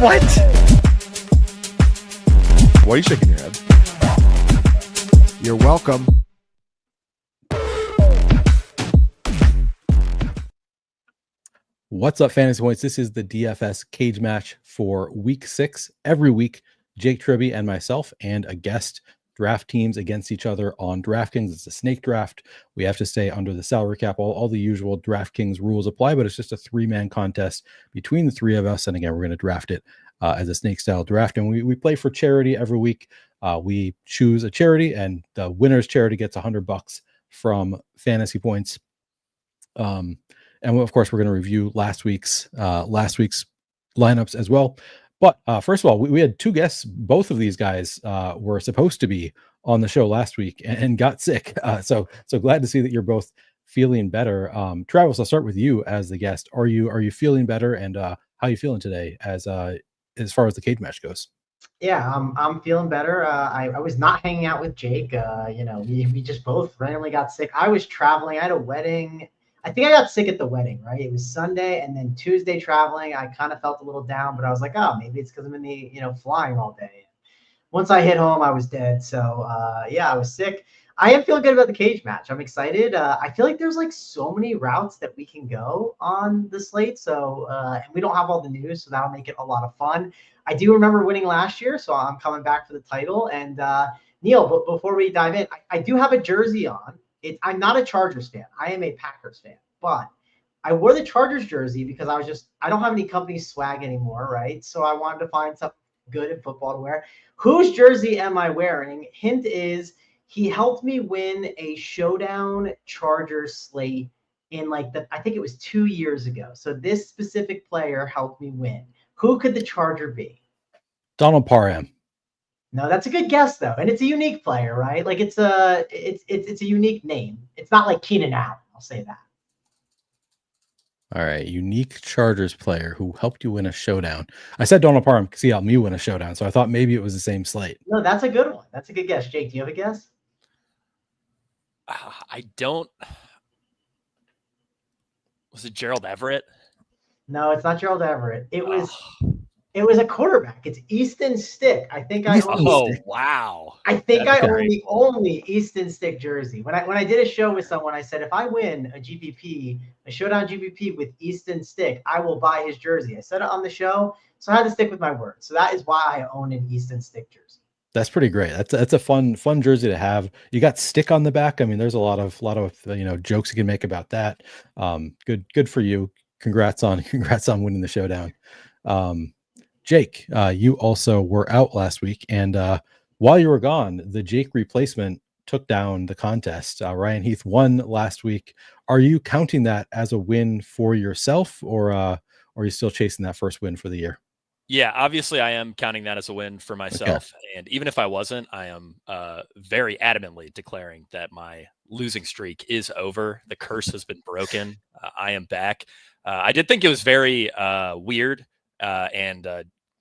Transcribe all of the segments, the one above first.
What? Why are you shaking your head? You're welcome. What's up, Fantasy Points? This is the DFS cage match for week 6. Every week, Jake Tribby and myself and a guest draft teams against each other on DraftKings. It's a snake draft. We have to stay under the salary cap. All the usual DraftKings rules apply, but it's just a 3-man contest between the 3 of us. And again, we're going to draft it as a snake style draft. And we play for charity every week. We choose a charity, and the winner's charity gets $100 from Fantasy Points. And of course, we're going to review last week's lineups as well. But first of all, we had 2 guests. Both of these guys were supposed to be on the show last week and got sick. So glad to see that you're both feeling better. Travis, I'll start with you as the guest. Are you feeling better? And how are you feeling today as far as the cage match goes? Yeah, I'm feeling better. I was not hanging out with Jake. We just both randomly got sick. I was traveling. I had a wedding. I think I got sick at the wedding, right? It was Sunday, and then Tuesday traveling. I kind of felt a little down, but I was like, oh, maybe it's because I'm in the, flying all day. Once I hit home, I was dead. So, I was sick. I am feeling good about the cage match. I'm excited. I feel like there's like so many routes that we can go on the slate. So, and we don't have all the news, so that'll make it a lot of fun. I do remember winning last year, so I'm coming back for the title. And Neil, but before we dive in, I do have a jersey on. I'm not a Chargers fan. I am a Packers fan, but I wore the Chargers jersey because I don't have any company swag anymore, right? So I wanted to find something good in football to wear. Whose jersey am I wearing? Hint is he helped me win a showdown Chargers slate in I think it was 2 years ago. So this specific player helped me win. Who could the Charger be? Donald Parham. No, that's a good guess though, and it's a unique player, right? Like it's a unique name. It's not like Keenan Allen. I'll say that. All right, unique Chargers player who helped you win a showdown. I said Donald Parham because he helped me win a showdown, so I thought maybe it was the same slate. No, that's a good one. That's a good guess. Jake, do you have a guess? I don't. Was it Gerald Everett? No, it's not Gerald Everett. It was a quarterback. It's Easton Stick. I think I own wow. I think I own the only Easton Stick jersey. When I did a show with someone, I said if I win a showdown GPP with Easton Stick, I will buy his jersey. I said it on the show, so I had to stick with my word. So that is why I own an Easton Stick jersey. That's pretty great. That's a fun jersey to have. You got Stick on the back. I mean, there's a lot of jokes you can make about that. Good for you. Congrats on winning the showdown. Jake, you also were out last week, and while you were gone, the Jake replacement took down the contest. Ryan Heath won last week. Are you counting that as a win for yourself, or are you still chasing that first win for the year? Yeah, obviously I am counting that as a win for myself. Okay. And even if I wasn't, I am very adamantly declaring that my losing streak is over. The curse has been broken. I am back. I did think it was very weird and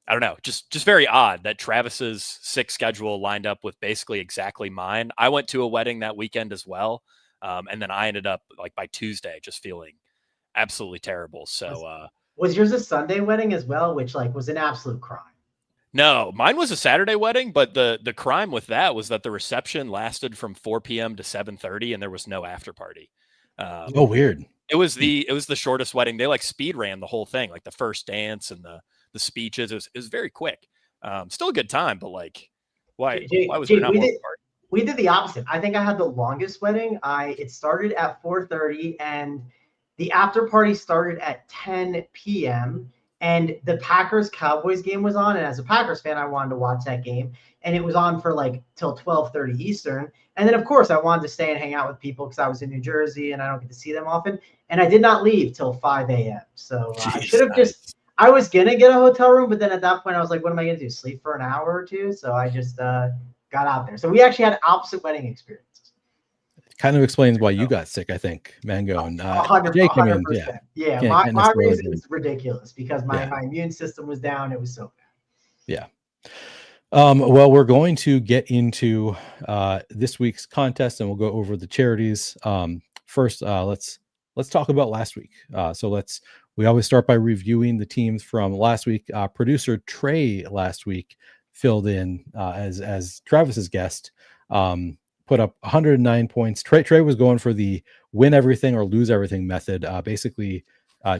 I don't know, just very odd that Travis's sick schedule lined up with basically exactly mine. I went to a wedding that weekend as well. And then I ended up by Tuesday just feeling absolutely terrible. So was yours a Sunday wedding as well, which was an absolute crime? No, mine was a Saturday wedding, but the crime with that was that the reception lasted from 4 p.m. to 7:30 and there was no after party. Oh, weird. It was the shortest wedding. They speed ran the whole thing, the first dance and the speeches. It was very quick. Still a good time, but why was there not more party? We did the opposite. I think I had the longest wedding. It started at 4:30 and the after party started at 10 p.m. and the Packers Cowboys game was on. And as a Packers fan, I wanted to watch that game. And it was on for till 12:30 Eastern. And then, of course, I wanted to stay and hang out with people because I was in New Jersey and I don't get to see them often. And I did not leave till 5 a.m. So I should have I was going to get a hotel room. But then at that point, I was like, what am I going to do? Sleep for an hour or two? So I just got out there. So we actually had opposite wedding experiences. Kind of explains why you got sick, I think, Mango. And 100%. Jake, Yeah, my reason is ridiculous because my immune system was down. It was so bad. Yeah. Well, we're going to get into this week's contest, and we'll go over the charities. First, let's talk about last week. So We always start by reviewing the teams from last week. Producer Trey last week filled in as Travis's guest, put up 109 points. Trey was going for the win everything or lose everything method, basically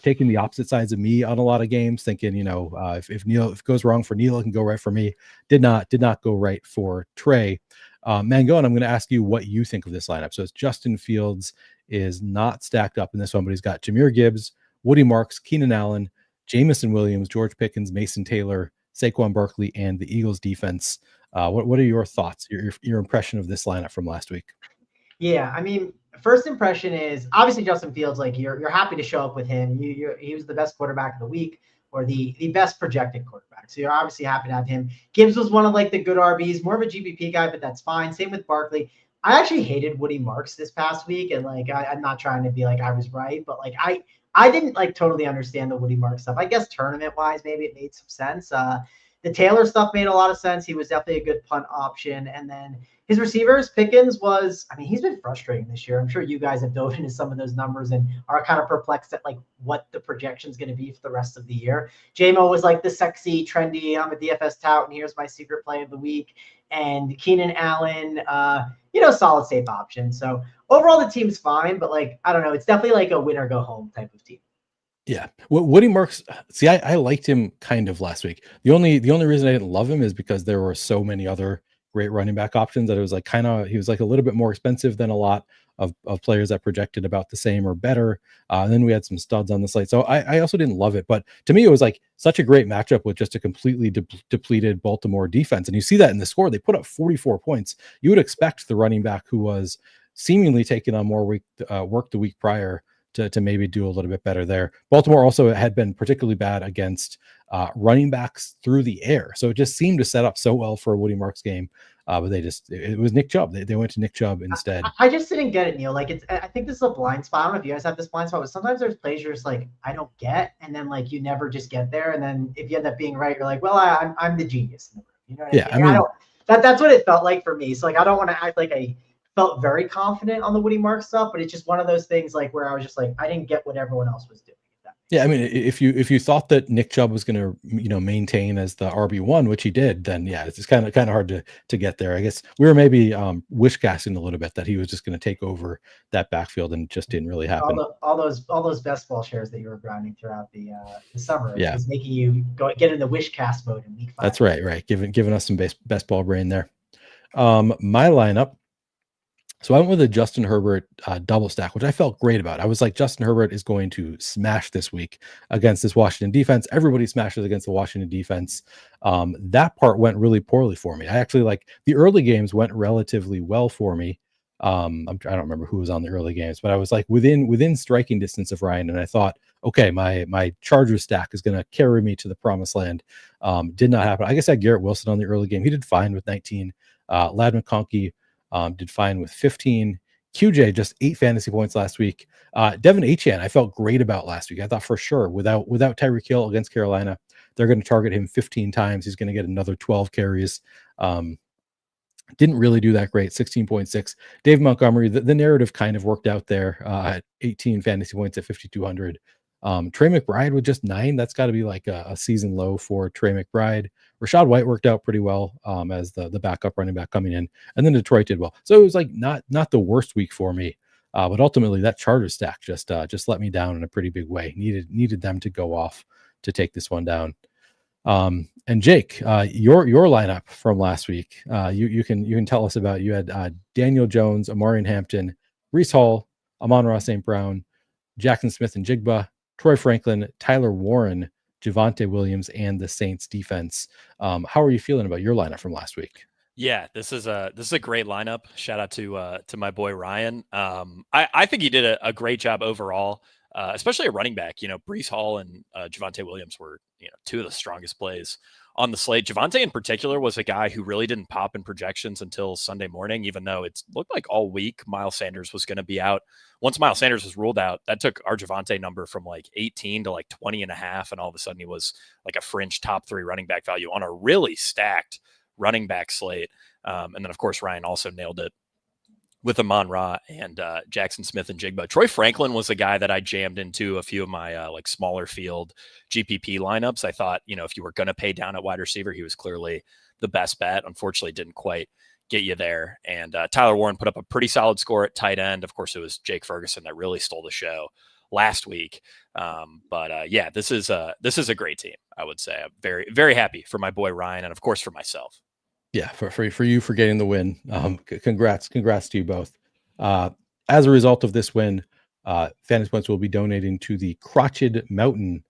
taking the opposite sides of me on a lot of games, thinking, if it goes wrong for Neil, it can go right for me. Did not go right for Trey. Mangone, I'm going to ask you what you think of this lineup. So it's Justin Fields is not stacked up in this one, but he's got Jahmyr Gibbs, Woody Marks, Keenan Allen, Jamison Williams, George Pickens, Mason Taylor, Saquon Barkley, and the Eagles defense. What are your thoughts, your impression of this lineup from last week? Yeah, I mean, first impression is obviously Justin Fields. Like you're happy to show up with him. He was the best quarterback of the week, or the best projected quarterback. So you're obviously happy to have him. Gibbs was one of like the good RBs, more of a GPP guy, but that's fine. Same with Barkley. I actually hated Woody Marks this past week, and like I'm not trying to be like I was right, but like I didn't like totally understand the Woody Marks stuff. I guess tournament wise, maybe it made some sense. The Taylor stuff made a lot of sense. He was definitely a good punt option, and then his receivers, Pickens he's been frustrating this year. I'm sure you guys have dove into some of those numbers and are kind of perplexed at like what the projection is going to be for the rest of the year. JMO was like the sexy, trendy, I'm a DFS tout, and here's my secret play of the week. And Keenan Allen, solid safe option. So overall, the team's fine, but like, I don't know, it's definitely like a win or go home type of team. Yeah, Woody Marks. See, I liked him kind of last week. The only reason I didn't love him is because there were so many other great running back options that it was like he was like a little bit more expensive than a lot of players that projected about the same or better. And then we had some studs on the slate. So I also didn't love it, but to me, it was like such a great matchup with just a completely depleted Baltimore defense. And you see that in the score, they put up 44 points. You would expect the running back who was seemingly taking on more work the week prior to maybe do a little bit better there. Baltimore also had been particularly bad against running backs through the air. So it just seemed to set up so well for a Woody Marks game. But it was Nick Chubb. They went to Nick Chubb instead. I just didn't get it, Neil. Like I think this is a blind spot. I don't know if you guys have this blind spot, but sometimes there's plays you're just like, I don't get. And then like, you never just get there. And then if you end up being right, you're like, well, I'm the genius in the room. You know what I mean? I mean, that's what it felt like for me. So like, I don't want to act like I felt very confident on the Woody Marks stuff, but it's just one of those things like where I was just like, I didn't get what everyone else was doing. Yeah, I mean, if you thought that Nick Chubb was going to maintain as the RB1, which he did, then yeah, it's kind of hard to get there. I guess we were maybe wish casting a little bit that he was just going to take over that backfield, and it just didn't really happen. All those best ball shares that you were grinding throughout the summer, is making you get in the wish cast mode in week 5. That's right, giving us some best ball brain there. My lineup. So I went with a Justin Herbert double stack, which I felt great about. I was like, Justin Herbert is going to smash this week against this Washington defense. Everybody smashes against the Washington defense. That part went really poorly for me. I actually like the early games went relatively well for me. I don't remember who was on the early games, but I was like within striking distance of Ryan, and I thought, okay, my Chargers stack is going to carry me to the promised land. Did not happen. I guess I had Garrett Wilson on the early game. He did fine with 19. Lad McConkey did fine with 15. QJ just 8 fantasy points last week. Devin Achane, I felt great about last week. I thought for sure without Tyreek Hill against Carolina, they're going to target him 15 times. He's going to get another 12 carries. Didn't really do that great. 16.6. Dave Montgomery, the narrative kind of worked out there at 18 fantasy points at 5,200. Trey McBride with just 9. That's got to be like a season low for Trey McBride. Rashad White worked out pretty well as the backup running back coming in, and then Detroit did well. So it was like not the worst week for me, but ultimately that Chargers stack just let me down in a pretty big way. Needed them to go off to take this one down. And Jake, your lineup from last week, you can tell us about. You had Daniel Jones, Amarian Hampton, Breece Hall, Amon-Ra St. Brown, Jackson Smith and Jigba, Troy Franklin, Tyler Warren, Javonte Williams, and the Saints defense. How are you feeling about your lineup from last week? Yeah, this is a great lineup. Shout out to my boy Ryan. I think he did a great job overall, especially a running back. Breece Hall and Javonte Williams were 2 of the strongest plays on the slate. Javonte in particular was a guy who really didn't pop in projections until Sunday morning, even though it looked like all week Miles Sanders was going to be out. Once Miles Sanders was ruled out, that took our Javonte number from like 18 to like 20.5. And all of a sudden he was like a fringe top 3 running back value on a really stacked running back slate. And then of course, Ryan also nailed it with Amon Ra and Jackson Smith and Jigba. Troy Franklin was a guy that I jammed into a few of my like smaller field GPP lineups. I thought, if you were going to pay down at wide receiver, he was clearly the best bet. Unfortunately, didn't quite get you there. And Tyler Warren put up a pretty solid score at tight end. Of course, it was Jake Ferguson that really stole the show last week. Yeah, this is a great team. I would say I'm very, very happy for my boy Ryan, and of course for myself. Yeah, for you for getting the win. Congrats to you both. As a result of this win, Fantasy Points will be donating to the Crotched Mountain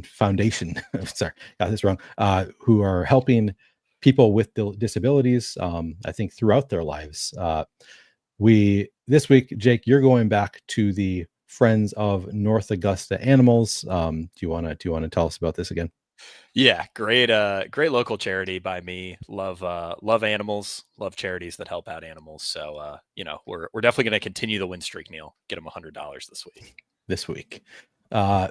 Foundation. Sorry, got this wrong. Who are helping people with disabilities, I think throughout their lives. This week, Jake, you're going back to the Friends of North Augusta Animals. Do you want to tell us about this again? Yeah, great local charity by me. Love animals, love charities that help out animals. So we're definitely going to continue the win streak, Neil. Get them $100 this week.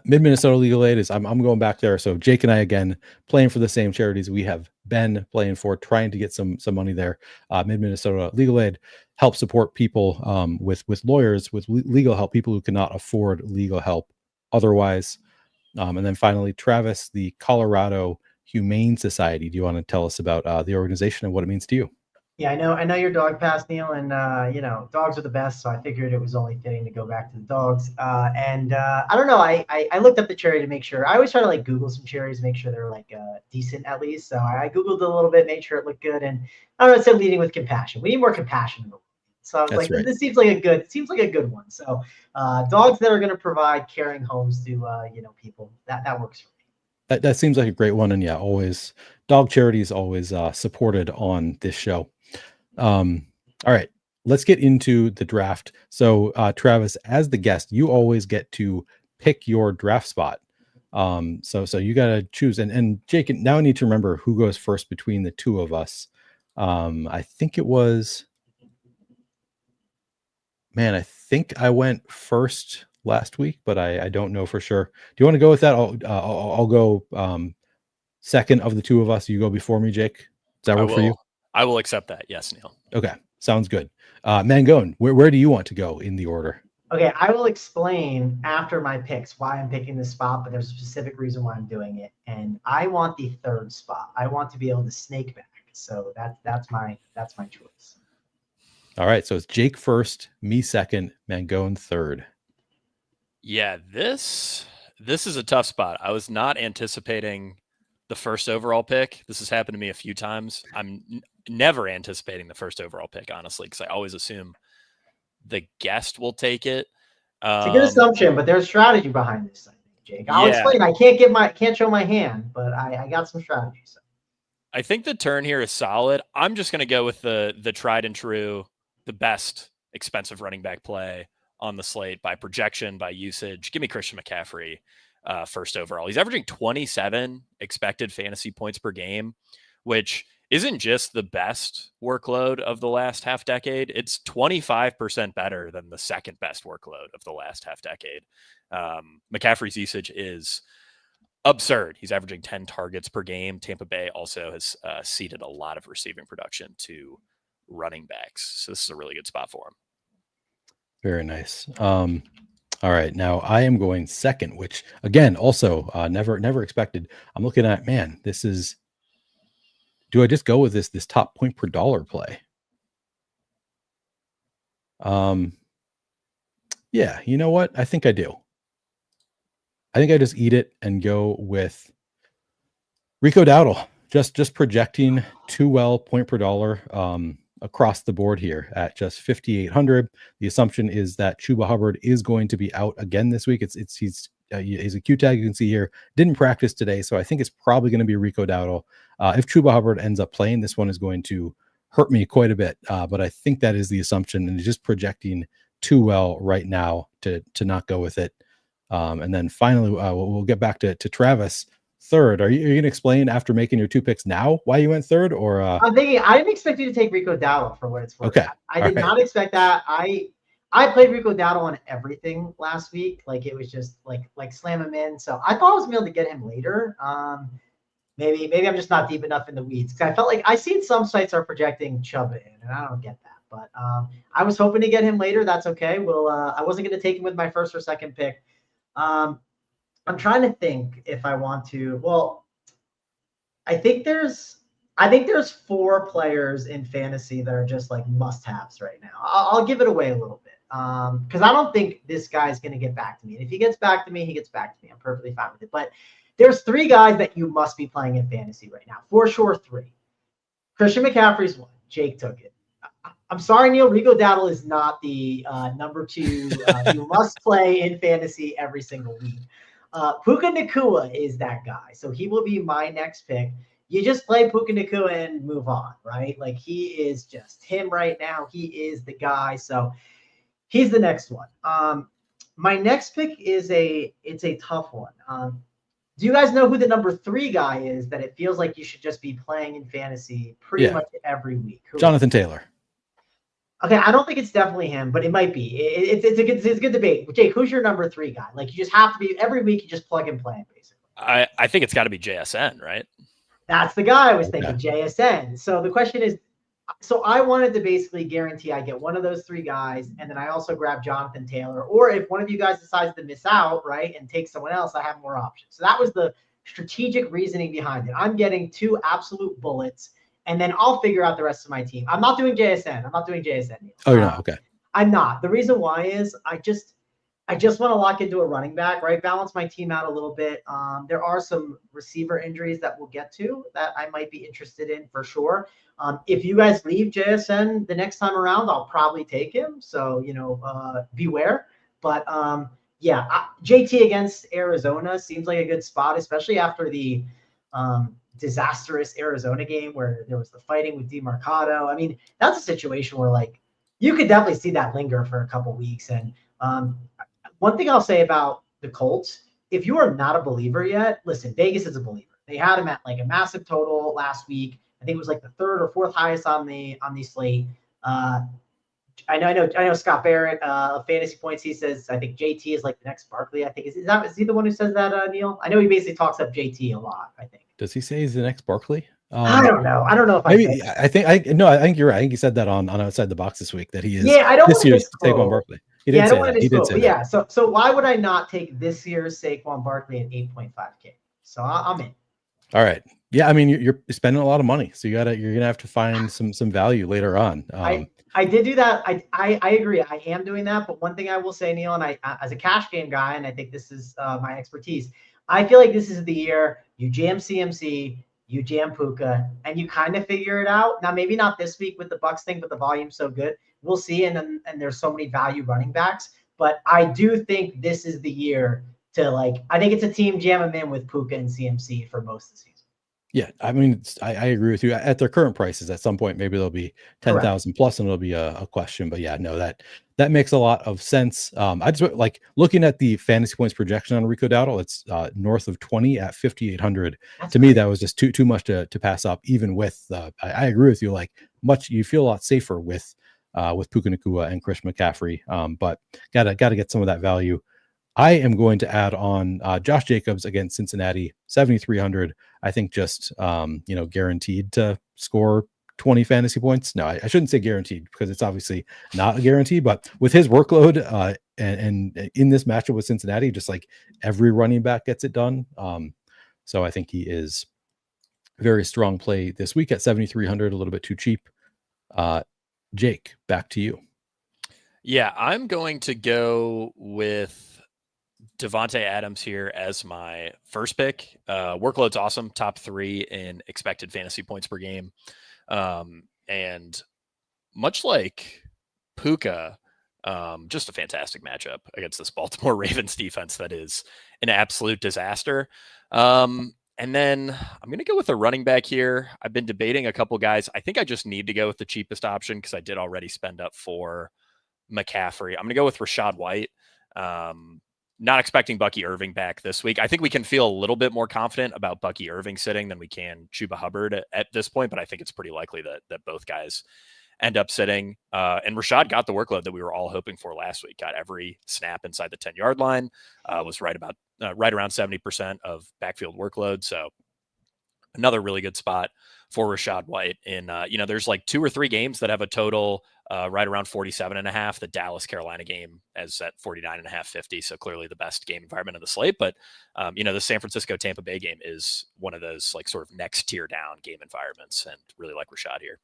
Mid Minnesota Legal Aid is I'm going back there. So Jake and I again playing for the same charities we have been playing for, trying to get some money there. Mid Minnesota Legal Aid helps support people with lawyers, with legal help, people who cannot afford legal help otherwise. And then finally, Travis, the Colorado Humane Society. Do you want to tell us about the organization and what it means to you? Yeah, I know your dog passed, Neil, and dogs are the best, so I figured it was only fitting to go back to the dogs. I don't know, I looked up the charity to make sure. I always try to Google some charities, make sure they're decent at least. So I Googled it a little bit, made sure it looked good, and I don't know, it said leading with compassion. We need more compassion in the world. So I was like, right. This seems like a good one. So dogs that are going to provide caring homes to people, that works for me. That seems like a great one, and yeah, always dog charities always supported on this show. All right, let's get into the draft. So Travis, as the guest, you always get to pick your draft spot. So you got to choose, and Jake, now I need to remember who goes first between the two of us. I think it was, I think I went first last week, but I don't know for sure. Do you want to go with that? I'll go second of the two of us. You go before me, Jake. Does that work for you? I will accept that. Yes, Neil. Okay, sounds good. Mangone, where do you want to go in the order? Okay, I will explain after my picks why I'm picking this spot, but there's a specific reason why I'm doing it. And I want the third spot. I want to be able to snake back. So that's my choice. All right, so it's Jake first, me second, Mangone third. Yeah, this is a tough spot. I was not anticipating the first overall pick. This has happened to me a few times. I'm never anticipating the first overall pick, honestly, because I always assume the guest will take it. It's a good assumption, but there's strategy behind this, I think, Jake. I'll explain. I can't show my hand, but I got some strategy. So. I think the turn here is solid. I'm just going to go with the tried and true, the best expensive running back play on the slate by projection, by usage. Give me Christian McCaffrey first overall. He's averaging 27 expected fantasy points per game, which isn't just the best workload of the last half decade. It's 25% better than the second best workload of the last half decade. McCaffrey's usage is absurd. He's averaging 10 targets per game. Tampa Bay also has ceded a lot of receiving production to running backs. So this is a really good spot for him. Very nice. All right, now I am going second, which again, also never expected. I'm looking at, this is, do I just go with this top point per dollar play? Yeah, you know what? I think I do. I think I just eat it and go with Rico Dowdle. Just projecting too well point per dollar across the board here at just 5,800. The assumption is that Chuba Hubbard is going to be out again this week. He's a Q tag, you can see here. Didn't practice today, so I think it's probably going to be Rico Dowdle. If Chuba Hubbard ends up playing, this one is going to hurt me quite a bit, but I think that is the assumption, and just projecting too well right now to not go with it. And then finally, we'll get back to Travis. Third, are you going to explain after making your two picks now why you went third? Or I'm thinking, I didn't expect you to take Rico Dowdle for what it's worth. Okay, I did not expect that. I played Rico Dowdle on everything last week. It was just like slam him in. So I thought I was going to be able to get him later. maybe I'm just not deep enough in the weeds. Because I felt like I seen some sites are projecting Chubb in, and I don't get that. But I was hoping to get him later. That's okay. Well, I wasn't going to take him with my first or second pick. I'm trying to think if I want to. Well, I think there's 4 players in fantasy that are just like must-haves right now. I'll give it away a little bit because I don't think this guy's going to get back to me. And if he gets back to me, he gets back to me. I'm perfectly fine with it. But there's 3 guys that you must be playing in fantasy right now. For sure, 3. Christian McCaffrey's 1. Jake took it. I'm sorry, Neil. Rico Dowdle is not the number 2 you must play in fantasy every single week. Puka Nacua is that guy. So he will be my next pick. You just play Puka Nacua and move on, right? Like he is just him right now. He is the guy. So he's the next one. My next pick is it's a tough one. Do you guys know who the number 3 guy is that it feels like you should just be playing in fantasy pretty much every week? Jonathan Taylor. Okay, I don't think it's definitely him, but it might be. It's a good debate. Jake, who's your number 3 guy? Like you just have to be every week. You just plug and play, basically. I think it's got to be JSN, right? That's the guy I was thinking, JSN. So the question is, so I wanted to basically guarantee I get one of those 3 guys, and then I also grab Jonathan Taylor. Or if one of you guys decides to miss out, right, and take someone else, I have more options. So that was the strategic reasoning behind it. I'm getting 2 absolute bullets. And then I'll figure out the rest of my team. I'm not doing JSN. Oh, you're not? Okay. I'm not. The reason why is I just want to lock into a running back, right? Balance my team out a little bit. There are some receiver injuries that we'll get to that I might be interested in for sure. If you guys leave JSN the next time around, I'll probably take him. So, beware. But JT against Arizona seems like a good spot, especially after the disastrous Arizona game where there was the fighting with DeMarcado. I mean, that's a situation where like you could definitely see that linger for a couple weeks. And one thing I'll say about the Colts, if you are not a believer yet, listen, Vegas is a believer. They had him at like a massive total last week. I think it was like the 3rd or 4th highest on the slate. I know Scott Barrett of Fantasy Points. He says I think JT is like the next Barkley. I think is he the one who says that, Neil? I know he basically talks up JT a lot. I think. Does he say he's the next Barkley? I don't know. I don't know if maybe. I think you're right. I think he said that on Outside the Box this week that he is. Yeah, I don't this year's Saquon Barkley. He did say that. He did say that. Yeah. So why would I not take this year's Saquon Barkley at 8.5K? So I'm in. All right. Yeah, I mean you're spending a lot of money, so you're gonna have to find some value later on. I did do that. I agree. I am doing that. But one thing I will say, Neil, and I as a cash game guy, and I think this is my expertise. I feel like this is the year you jam CMC, you jam Puka, and you kind of figure it out. Now, maybe not this week with the Bucks thing, but the volume's so good. We'll see. And there's so many value running backs. But I do think this is the year to I think it's a team jam them in with Puka and CMC for most of the season. Yeah, I mean, I agree with you. At their current prices, at some point, maybe they'll be 10,000 plus, and it'll be a question. But yeah, no, that makes a lot of sense. I just like looking at the fantasy points projection on Rico Dowdle. It's north of 20 at 5,800. To me, that was just too much to pass up. Even with, I agree with you. Like you feel a lot safer with Puka Nacua and Chris McCaffrey. But gotta get some of that value. I am going to add on Josh Jacobs against Cincinnati, 7,300. I think just guaranteed to score 20 fantasy points. No, I shouldn't say guaranteed because it's obviously not a guarantee. But with his workload and in this matchup with Cincinnati, just like every running back gets it done. So I think he is very strong play this week at 7,300, a little bit too cheap. Jake, back to you. Yeah, I'm going to go with Devontae Adams here as my first pick. Workload's awesome. Top 3 in expected fantasy points per game. And much like Puka, just a fantastic matchup against this Baltimore Ravens defense that is an absolute disaster. And then I'm going to go with a running back here. I've been debating a couple guys. I think I just need to go with the cheapest option because I did already spend up for McCaffrey. I'm going to go with Rachaad White. Not expecting Bucky Irving back this week. I think we can feel a little bit more confident about Bucky Irving sitting than we can Chuba Hubbard at this point, but I think it's pretty likely that both guys end up sitting. And Rashad got the workload that we were all hoping for last week. Got every snap inside the 10-yard line. Was right around 70% of backfield workload. So another really good spot for Rachaad White. In there's like 2 or 3 games that have a total right around 47.5. The Dallas Carolina game is at 49.5, 50. So clearly the best game environment of the slate. But the San Francisco Tampa Bay game is one of those like sort of next tier down game environments, and really like Rachaad here.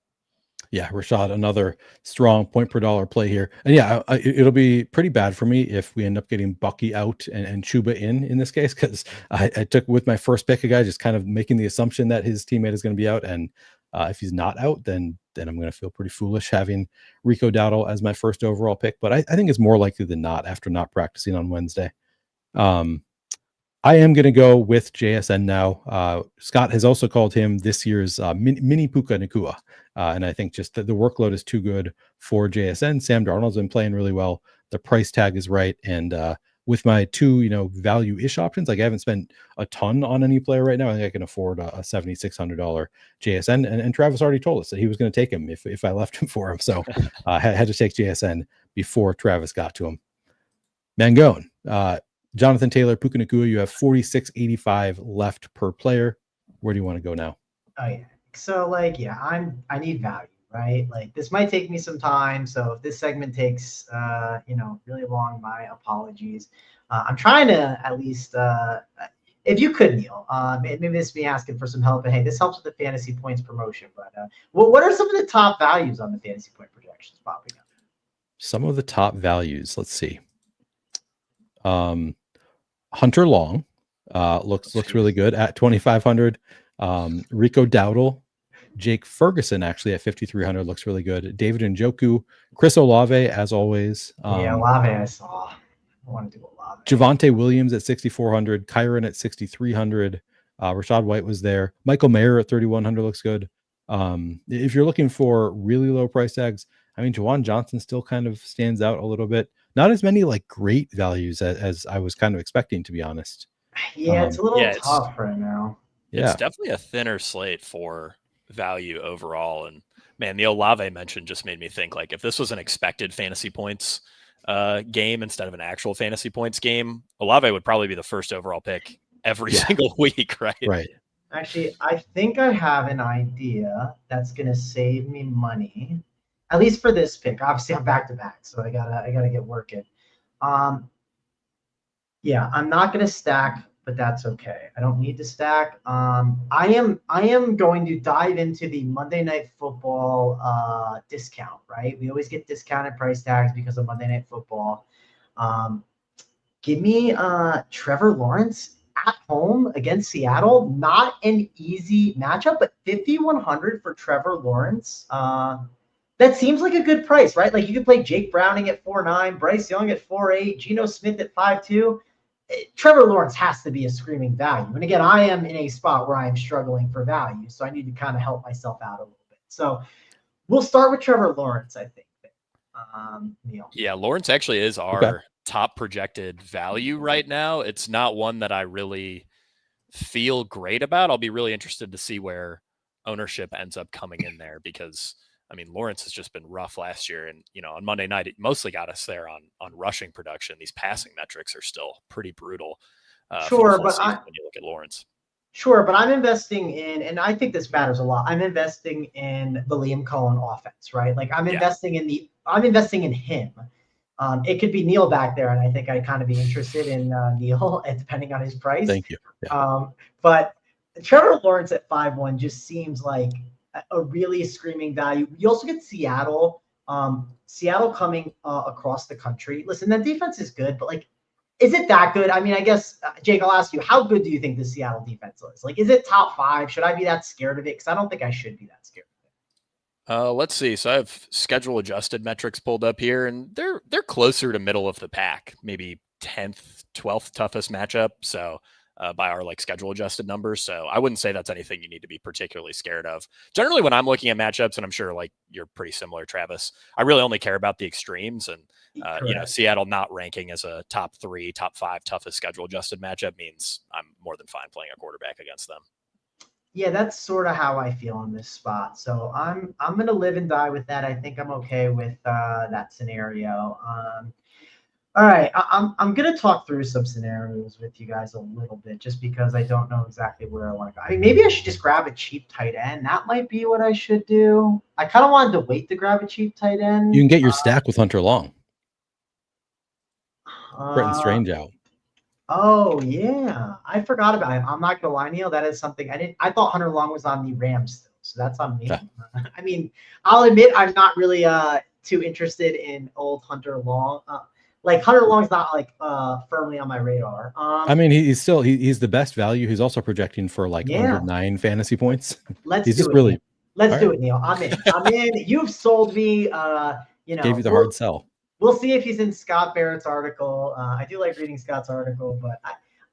Yeah, Rachaad, another strong point per dollar play here. And yeah, it'll be pretty bad for me if we end up getting Bucky out and Chuba in this case, because I took with my first pick a guy just kind of making the assumption that his teammate is going to be out. And if he's not out, then I'm going to feel pretty foolish having Rico Dowdle as my first overall pick. But I think it's more likely than not after not practicing on Wednesday. I am going to go with JSN now. Scott has also called him this year's mini Puka Nakua. And I think just that the workload is too good for JSN. Sam Darnold's been playing really well. The price tag is right. And with my 2, value-ish options, like I haven't spent a ton on any player right now. I think I can afford a $7,600 JSN. And Travis already told us that he was going to take him if I left him for him. So I had to take JSN before Travis got to him. Mangone. Jonathan Taylor, Puka Nakua, you have 46.85 left per player. Where do you want to go now? Oh yeah. So I need value, right? Like this might take me some time. So if this segment takes really long, my apologies. I'm trying to at least if you could, Neil, maybe this is me asking for some help. And hey, this helps with the fantasy points promotion. But what are some of the top values on the fantasy point projections popping up? Some of the top values. Let's see. Hunter Long looks really good at 2,500. Rico Dowdle, Jake Ferguson actually at 5,300 looks really good. David Njoku, Chris Olave as always. Olave I saw. I want to do Olave. Javonte Williams at 6,400. Kyron at 6,300. Rachaad White was there. Michael Mayer at 3,100 looks good. If you're looking for really low price tags, I mean, Juwan Johnson still kind of stands out a little bit. Not as many like great values as I was kind of expecting, to be honest. Yeah, it's a little tough right now. Yeah, it's definitely a thinner slate for value overall. And man, the Olave mention just made me think like if this was an expected fantasy points game instead of an actual fantasy points game, Olave would probably be the first overall pick every single week, right? Right. Actually, I think I have an idea that's going to save me money. At least for this pick. Obviously, I'm back to back, so I gotta get working. Yeah, I'm not gonna stack, but that's okay. I don't need to stack. I am going to dive into the Monday Night Football discount. Right, we always get discounted price tags because of Monday Night Football. Give me Trevor Lawrence at home against Seattle. Not an easy matchup, but 5,100 for Trevor Lawrence. That seems like a good price, right? Like you could play Jake Browning at 4.9, Bryce Young at 4.8, Geno Smith at 5.2. Trevor Lawrence has to be a screaming value. And again, I am in a spot where I am struggling for value, so I need to kind of help myself out a little bit. So we'll start with Trevor Lawrence, I think. Neil. Yeah, Lawrence actually is our top projected value right now. It's not one that I really feel great about. I'll be really interested to see where ownership ends up coming in there because I mean, Lawrence has just been rough last year. And, on Monday night, it mostly got us there on rushing production. These passing metrics are still pretty brutal. Sure, but when you look at Lawrence. Sure, but I'm investing in, and I think this matters a lot. I'm investing in the Liam Cohen offense, right? Like I'm investing in him. It could be Neil back there, and I think I'd kind of be interested in Neil, depending on his price. Thank you. Yeah. But Trevor Lawrence at 5.1 just seems like a really screaming value. You also get Seattle. Seattle coming across the country. Listen, that defense is good, but like, is it that good? I mean, I guess, Jake, I'll ask you, how good do you think the Seattle defense is? Like, is it top 5? Should I be that scared of it? Because I don't think I should be that scared of it. Let's see. So I have schedule adjusted metrics pulled up here, and they're closer to middle of the pack, maybe 10th, 12th toughest matchup. So by our like schedule adjusted numbers. So I wouldn't say that's anything you need to be particularly scared of. Generally, when I'm looking at matchups, and I'm sure like you're pretty similar, Travis, I really only care about the extremes. And, Seattle not ranking as a top 3, top 5 toughest schedule adjusted matchup means I'm more than fine playing a quarterback against them. Yeah, that's sort of how I feel in this spot. So I'm going to live and die with that. I think I'm okay with that scenario. All right, I'm gonna talk through some scenarios with you guys a little bit, just because I don't know exactly where I want to go. I mean, maybe I should just grab a cheap tight end. That might be what I should do. I kind of wanted to wait to grab a cheap tight end. You can get your stack with Hunter Long. Brenton Uh, Strange out. oh yeah, I forgot about him. I'm not gonna lie, Neil. That is something I didn't. I thought Hunter Long was on the Rams still, so that's on me. Yeah. I mean, I'll admit I'm not really too interested in old Hunter Long. Like Hunter Long's not like firmly on my radar. I mean, he's still he's the best value. He's also projecting for like Yeah. under 9 fantasy points. Let's He's do just it. really Neil. Let's all do right. it, Neil. I'm in. I'm in. You've sold me. You know, Gave you the hard sell. we'll see if he's in Scott Barrett's article. I do like reading Scott's article, but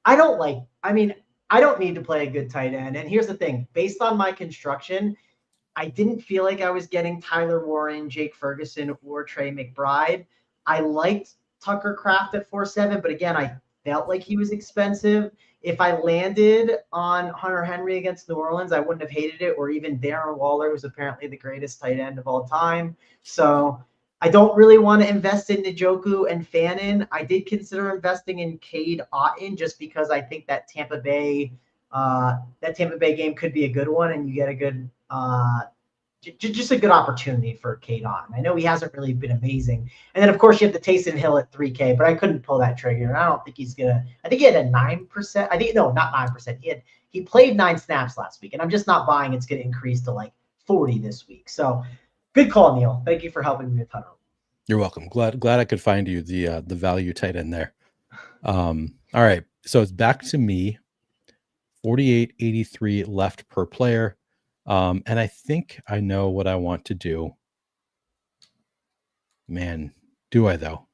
I don't like. I mean, I don't need to play a good tight end. And here's the thing: based on my construction, I didn't feel like I was getting Tyler Warren, Jake Ferguson, or Trey McBride. I liked Tucker Kraft at 4.7, but again, I felt like he was expensive. If I landed on Hunter Henry against New Orleans, I wouldn't have hated it, or even Darren Waller, who's apparently the greatest tight end of all time. So I don't really want to invest in Njoku and Fannin. I did consider investing in Cade Otton just because I think that Tampa Bay game could be a good one, and you get a good just a good opportunity for Cade Otton. I know he hasn't really been amazing. And then, of course, you have the Taysom Hill at 3K, but I couldn't pull that trigger. And I don't think he's going to – I think he had a 9%. I think – no, not 9%. He played 9 snaps last week, and I'm just not buying it's going to increase to like 40 this week. So good call, Neil. Thank you for helping me a ton. You're welcome. Glad I could find you the value tight end there. All right. So it's back to me. 48.83 left per player. And I think I know what I want to do. Man, do I though?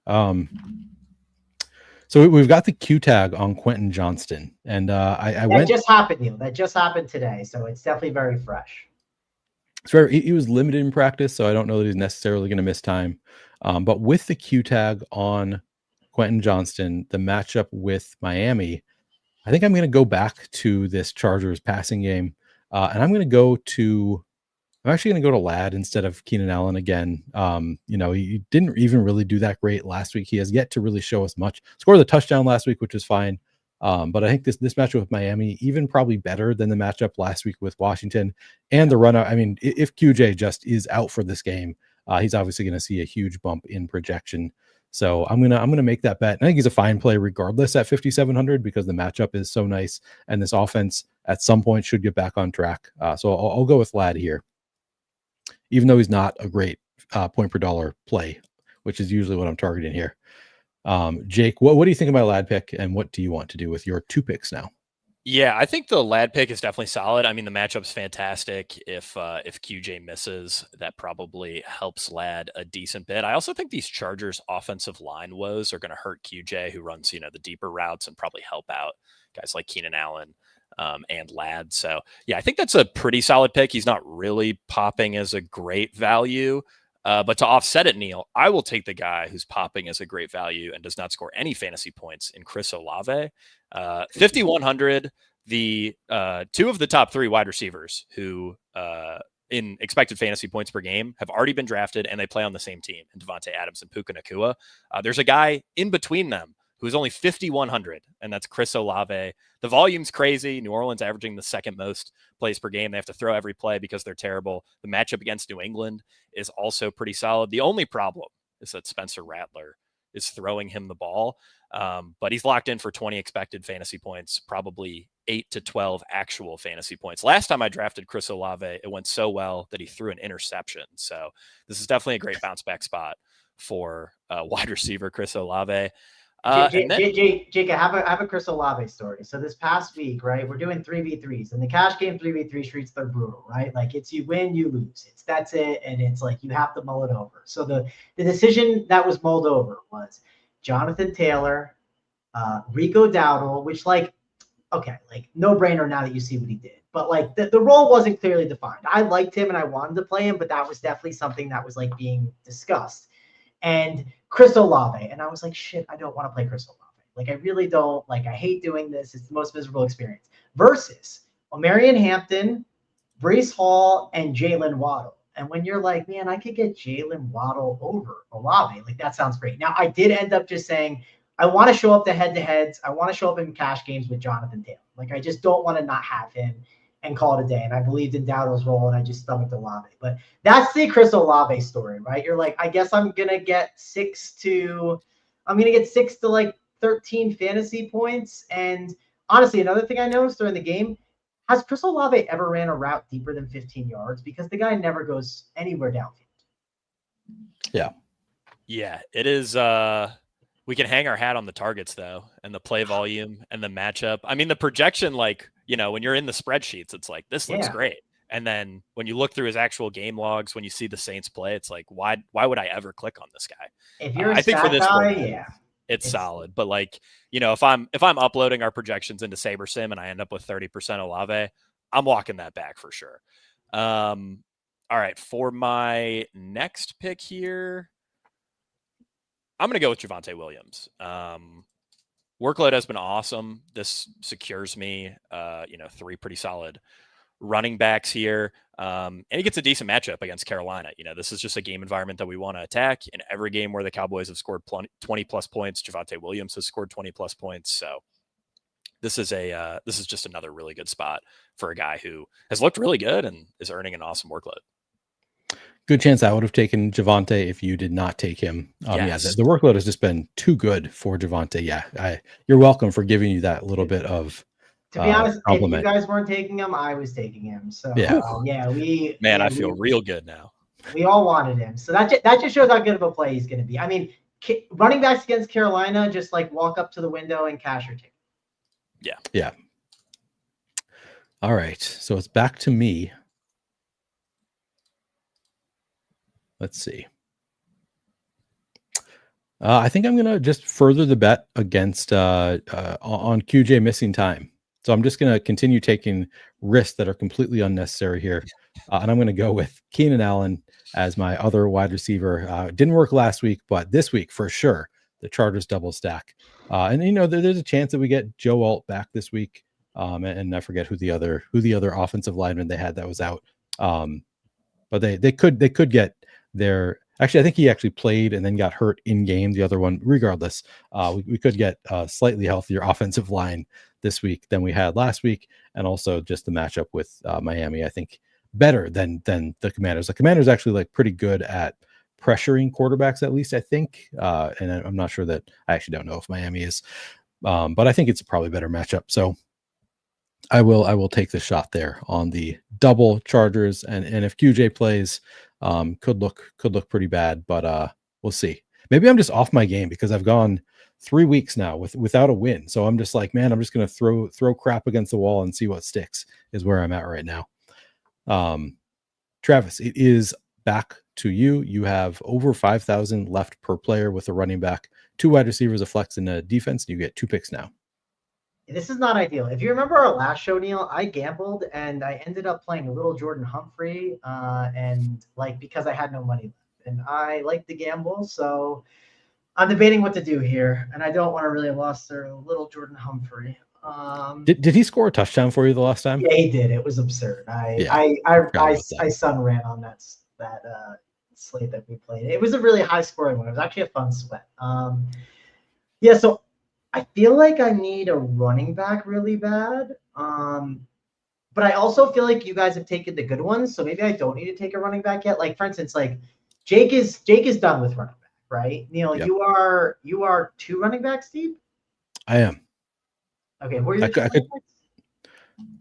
So we've got the Q tag on Quentin Johnston, and that just happened, Neil. That just happened today, so it's definitely very fresh. He was limited in practice, so I don't know that he's necessarily going to miss time. But with the Q tag on Quentin Johnston, the matchup with Miami, I think I'm going to go back to this Chargers passing game. And I'm actually going to go to Ladd instead of Keenan Allen again. He didn't even really do that great last week. He has yet to really show us much. Scored the touchdown last week, which is fine. But I think this matchup with Miami, even probably better than the matchup last week with Washington and the run out. I mean, if QJ just is out for this game, he's obviously going to see a huge bump in projection. So I'm gonna make that bet. I think he's a fine play regardless at 5,700 because the matchup is so nice and this offense at some point should get back on track. So I'll go with Ladd here, even though he's not a great point per dollar play, which is usually what I'm targeting here. Jake, what do you think of my Ladd pick, and what do you want to do with your 2 picks now? Yeah, I think the Ladd pick is definitely solid. I mean, the matchup's fantastic. If QJ misses, that probably helps Ladd a decent bit. I also think these Chargers offensive line woes are going to hurt QJ, who runs, the deeper routes, and probably help out guys like Keenan Allen and Ladd. So yeah, I think that's a pretty solid pick. He's not really popping as a great value. But to offset it, Neil, I will take the guy who's popping as a great value and does not score any fantasy points in Chris Olave. 5,100, the 2 of the top 3 wide receivers who in expected fantasy points per game have already been drafted, and they play on the same team, and Devontae Adams and Puka Nacua. There's a guy in between them who's only 5,100, and that's Chris Olave. The volume's crazy. New Orleans averaging the 2nd most plays per game. They have to throw every play because they're terrible. The matchup against New England is also pretty solid. The only problem is that Spencer Rattler is throwing him the ball, but he's locked in for 20 expected fantasy points, probably 8 to 12 actual fantasy points. Last time I drafted Chris Olave, it went so well that he threw an interception. So this is definitely a great bounce back spot for wide receiver Chris Olave. Jake, I have a Chris Olave story. So this past week, right, we're doing 3v3s, and the cash game 3v3 streets, they're brutal, right? Like it's you win, you lose. That's it, and it's like you have to mull it over. So the decision that was mulled over was Jonathan Taylor, Rico Dowdle, which okay, no brainer now that you see what he did. But the role wasn't clearly defined. I liked him and I wanted to play him, but that was definitely something that was being discussed. And Chris Olave. And I was like, shit, I don't want to play Chris Olave. I really don't. I hate doing this. It's the most miserable experience. Versus Omarion Hampton, Breece Hall, and Jalen Waddle. And when you're like, man, I could get Jalen Waddle over Olave, like that sounds great. Now, I did end up just saying, I want to show up to head-to-heads. I want to show up in cash games with Jonathan Taylor. Like, I just don't want to not have him and call it a day. And I believed in Dowdle's role, and I just stomached Olave. But that's the Chris Olave story, right? You're like, I guess I'm going to get 6 to like 13 fantasy points. And honestly, another thing I noticed during the game, has Chris Olave ever ran a route deeper than 15 yards? Because the guy never goes anywhere downfield. Yeah. Yeah, it is. We can hang our hat on the targets, though, and the play volume and the matchup. I mean, the projection, like, when you're in the spreadsheets, it's like, this looks great. And then when you look through his actual game logs, when you see the Saints play, it's like, why would I ever click on this guy? If you're I think for this guy, format, it's solid. But like, if I'm uploading our projections into SaberSim and I end up with 30% Olave, I'm walking that back for sure. All right, for my next pick here, I'm going to go with Javonte Williams. Workload has been awesome. This secures me, 3 pretty solid running backs here. And he gets a decent matchup against Carolina. This is just a game environment that we want to attack. In every game where the Cowboys have scored 20 plus points, Javonte Williams has scored 20 plus points. So this is just another really good spot for a guy who has looked really good and is earning an awesome workload. Good chance I would have taken Javonte if you did not take him. Yes. Yeah, the workload has just been too good for Javonte. Yeah, you're welcome for giving you that little bit of to be honest, compliment. If you guys weren't taking him, I was taking him. So I feel real good now. We all wanted him. So that just shows how good of a play he's going to be. I mean, running backs against Carolina, just like walk up to the window and cash your ticket. Yeah. All right. So it's back to me. Let's see. I think I'm going to just further the bet against on QJ missing time. So I'm just going to continue taking risks that are completely unnecessary here. And I'm going to go with Keenan Allen as my other wide receiver. Didn't work last week, but this week for sure, the Chargers double stack. And there's a chance that we get Joe Alt back this week. And I forget who the other offensive lineman they had that was out. But they could get their, actually, I think he actually played and then got hurt in game. The other one, regardless, we could get a slightly healthier offensive line this week than we had last week. And also just the matchup with Miami, I think better than the Commanders. The Commanders actually like pretty good at pressuring quarterbacks, at least I think. And I'm not sure that, I actually don't know if Miami is, but I think it's a probably better matchup. So I will take the shot there on the double Chargers, and if QJ plays, could look pretty bad, but we'll see. Maybe I'm just off my game because I've gone 3 weeks now without a win. So I'm just like, man, I'm just gonna throw crap against the wall and see what sticks is where I'm at right now. Travis, it is back to you. You have over 5,000 left per player with a running back, 2 wide receivers, a flex, and a defense. You get 2 picks now. This is not ideal. If you remember our last show, Neil, I gambled and I ended up playing a little Jordan Humphrey, and because I had no money left, and I like the gamble, so I'm debating what to do here, and I don't want to really lost their little Jordan Humphrey. Did he score a touchdown for you the last time? Yeah, he did. It was absurd. I sun ran on that slate that we played. It was a really high scoring one. It was actually a fun sweat. So I feel like I need a running back really bad. But I also feel like you guys have taken the good ones, so maybe I don't need to take a running back yet. Like, for instance, like Jake is done with running back, right? Neil, yep. You are 2 running backs deep? I am. Okay, who are your 2 running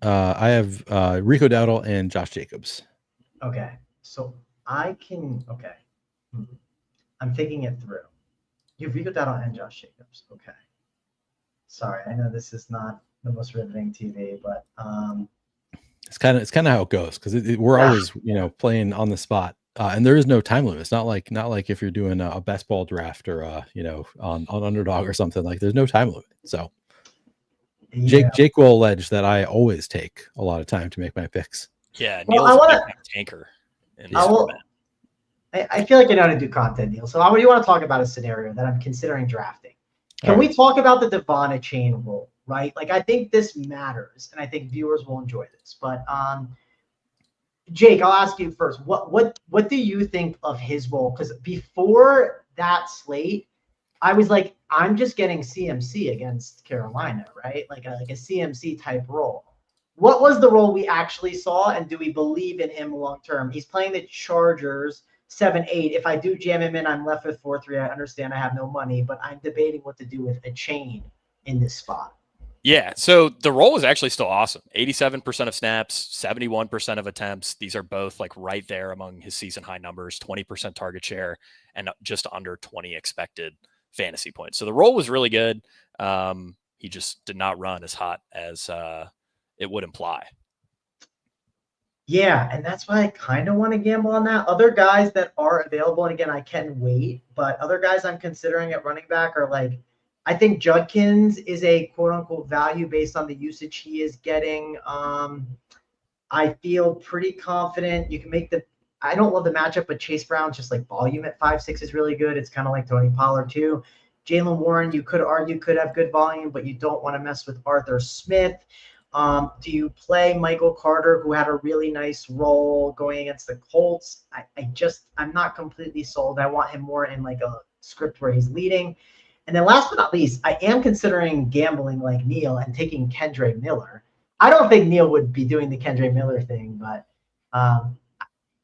backs? I have Rico Dowdle and Josh Jacobs. Okay, so I'm thinking it through. You have Rico Dowdle and Josh Jacobs. Okay. Sorry, I know this is not the most riveting TV, but it's kind of how it goes, because we're always playing on the spot, and there is no time limit. It's not like if you're doing a best ball draft or on Underdog or something. Like, there's no time limit. So Jake will allege that I always take a lot of time to make my picks. Yeah, Neil's a tanker in this format. I feel like you know how to do content, Neil. So I want to talk about a scenario that I'm considering drafting. Can we talk about the Devon Chain rule, right? Like, I think this matters, and I think viewers will enjoy this. But Jake, I'll ask you first. What do you think of his role? Because before that slate, I was like, I'm just getting CMC against Carolina, right? Like a CMC type role. What was the role we actually saw, and do we believe in him long term? He's playing the Chargers 7-8. If I do jam him in, I'm left with 4-3. I understand I have no money, but I'm debating what to do with a chain in this spot. Yeah, so the role is actually still awesome. 87% of snaps, 71% of attempts. These are both like right there among his season high numbers, 20% target share and just under 20 expected fantasy points. So the role was really good. He just did not run as hot as it would imply. Yeah, and that's why I kind of want to gamble on that. Other guys that are available, and again, I can wait, but other guys I'm considering at running back are like, I think Judkins is a quote unquote value based on the usage he is getting. I feel pretty confident. You can make I don't love the matchup, but Chase Brown's just like volume at 5.6 is really good. It's kind of like Tony Pollard too. Jaylen Warren, you could argue could have good volume, but you don't want to mess with Arthur Smith. Do you play Michael Carter, who had a really nice role going against the Colts? I'm not completely sold. I want him more in like a script where he's leading. And then last but not least, I am considering gambling like Neil and taking Kendre Miller. I don't think Neil would be doing the Kendre Miller thing, but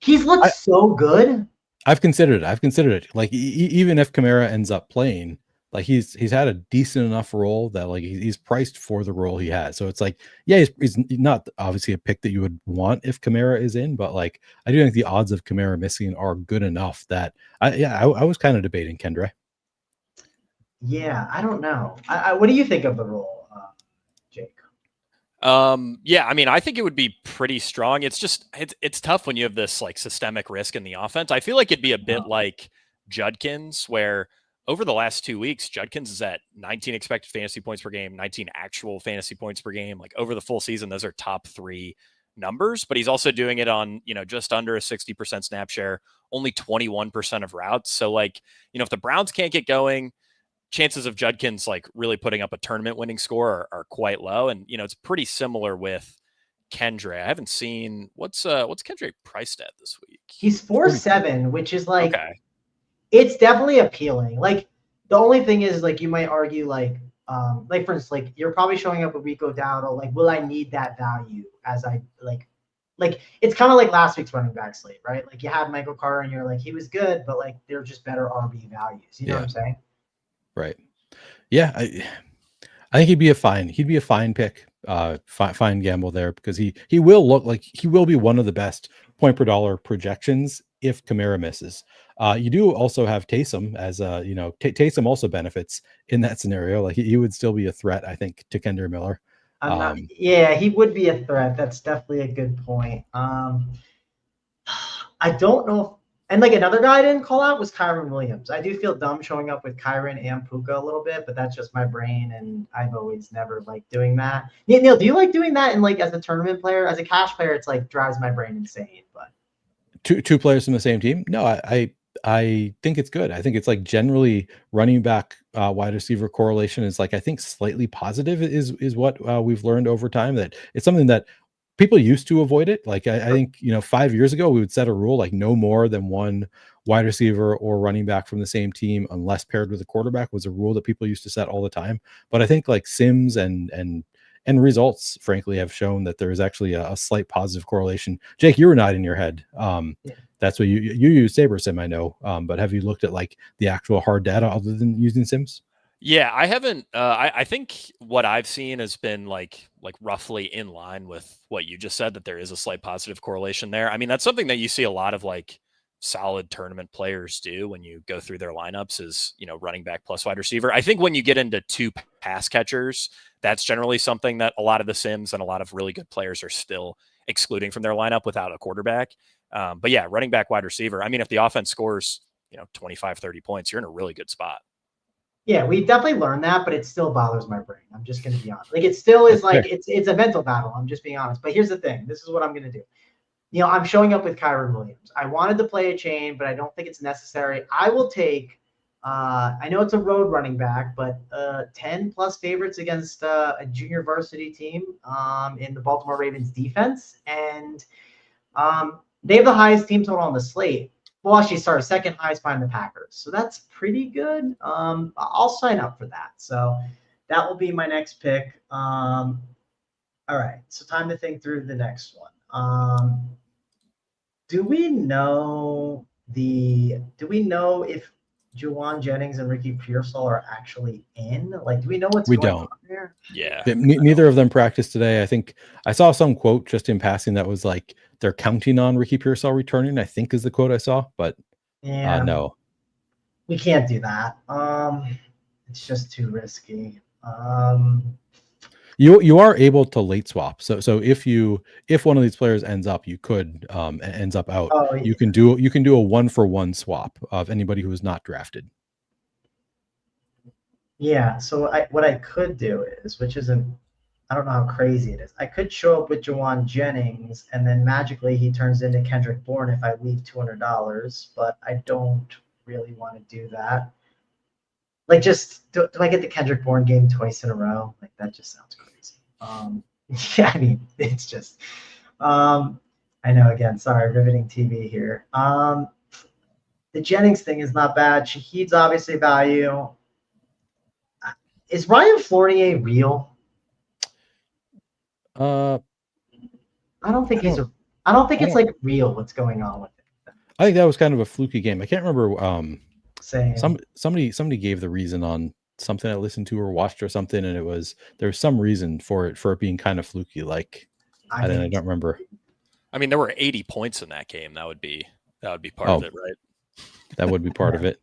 he's looked so good. I've considered it. Like even if Kamara ends up playing, like he's had a decent enough role that like he's priced for the role he has. So it's like, yeah, he's not obviously a pick that you would want if Kamara is in, but like I do think the odds of Kamara missing are good enough that I was kind of debating Kendre. Yeah, I don't know. What do you think of the role, Jake? Yeah, I mean, I think it would be pretty strong. It's just it's tough when you have this like systemic risk in the offense. I feel like it'd be a bit like Judkins, where over the last 2 weeks, Judkins is at 19 expected fantasy points per game, 19 actual fantasy points per game. Like over the full season, those are top 3 numbers, but he's also doing it on, just under a 60% snap share, only 21% of routes. So like, if the Browns can't get going, chances of Judkins like really putting up a tournament winning score are quite low. And, it's pretty similar with Kendre. I haven't seen what's Kendre priced at this week. He's 4.7, which is like, okay. It's definitely appealing. Like the only thing is like, you might argue like for instance, like you're probably showing up with Rico Dowdle. Like, will I need that value as I like it's kind of like last week's running back slate, right? Like you had Michael Carter and you're like, he was good, but like they're just better RB values. You know what I'm saying? Right. Yeah. I think he'd be a fine pick, fine gamble there, because he will look like he will be one of the best point per dollar projections if Kamara misses. You do also have Taysom as Taysom also benefits in that scenario. Like he would still be a threat, I think, to Kendre Miller. Yeah, he would be a threat. That's definitely a good point. I don't know. And like another guy I didn't call out was Kyron Williams. I do feel dumb showing up with Kyron and Puka a little bit, but that's just my brain, and I've always never liked doing that. Neil, do you like doing that? And like as a tournament player, as a cash player, it's like drives my brain insane. But two players from the same team? No, I think it's good. I think it's like generally running back wide receiver correlation is like I think slightly positive is what we've learned over time, that it's something that people used to avoid it. Like I think 5 years ago we would set a rule like no more than one wide receiver or running back from the same team unless paired with a quarterback was a rule that people used to set all the time. But I think like Sims and results frankly have shown that there is actually a slight positive correlation. Jake, you were nodding your head. That's what you use Saber Sim, I know. But have you looked at like the actual hard data other than using Sims? Yeah, I haven't. I think what I've seen has been like roughly in line with what you just said, that there is a slight positive correlation there. I mean, that's something that you see a lot of like solid tournament players do when you go through their lineups is, running back plus wide receiver. I think when you get into 2 pass catchers, that's generally something that a lot of the Sims and a lot of really good players are still excluding from their lineup without a quarterback. But yeah, running back wide receiver. I mean, if the offense scores, 25, 30 points, you're in a really good spot. Yeah, we definitely learned that, but it still bothers my brain. I'm just going to be honest. Like it still is like, it's a mental battle. I'm just being honest. But here's the thing. This is what I'm going to do. I'm showing up with Kyron Williams. I wanted to play a chain, but I don't think it's necessary. I will take, I know it's a road running back, but 10 plus favorites against a junior varsity team in the Baltimore Ravens defense. And They have the highest team total on the slate. Well, actually, sorry, second highest behind the Packers. So that's pretty good. I'll sign up for that. So that will be my next pick. All right. So time to think through the next one. Do we know if Juwan Jennings and Ricky Pearsall are actually in? Like, do we know what's going on there? Yeah. Neither of them practiced today. I think I saw some quote just in passing that was like they're counting on Ricky Pearsall returning, I think is the quote I saw, but no. We can't do that. It's just too risky. You are able to late swap. So if one of these players ends up out, Oh, yeah. you can do a 1-for-1 swap of anybody who is not drafted. Yeah, so what I could do is, which isn't, I don't know how crazy it is. I could show up with Juwan Jennings, and then magically he turns into Kendrick Bourne if I leave $200, but I don't really want to do that. Like, just do I get the Kendrick Bourne game twice in a row? Like, that just sounds crazy. Yeah, I mean, it's just, I know, again, sorry, riveting TV here. The Jennings thing is not bad. Shahid's obviously value. Is Ryan Fournier real? I don't think it's like real what's going on with it. I think that was kind of a fluky game. I can't remember. Same. Somebody gave the reason on something I listened to or watched or something, and there was some reason for it being kind of fluky. Like I don't remember. I mean, there were 80 points in that game. That would be part of it, right? That would be part of it.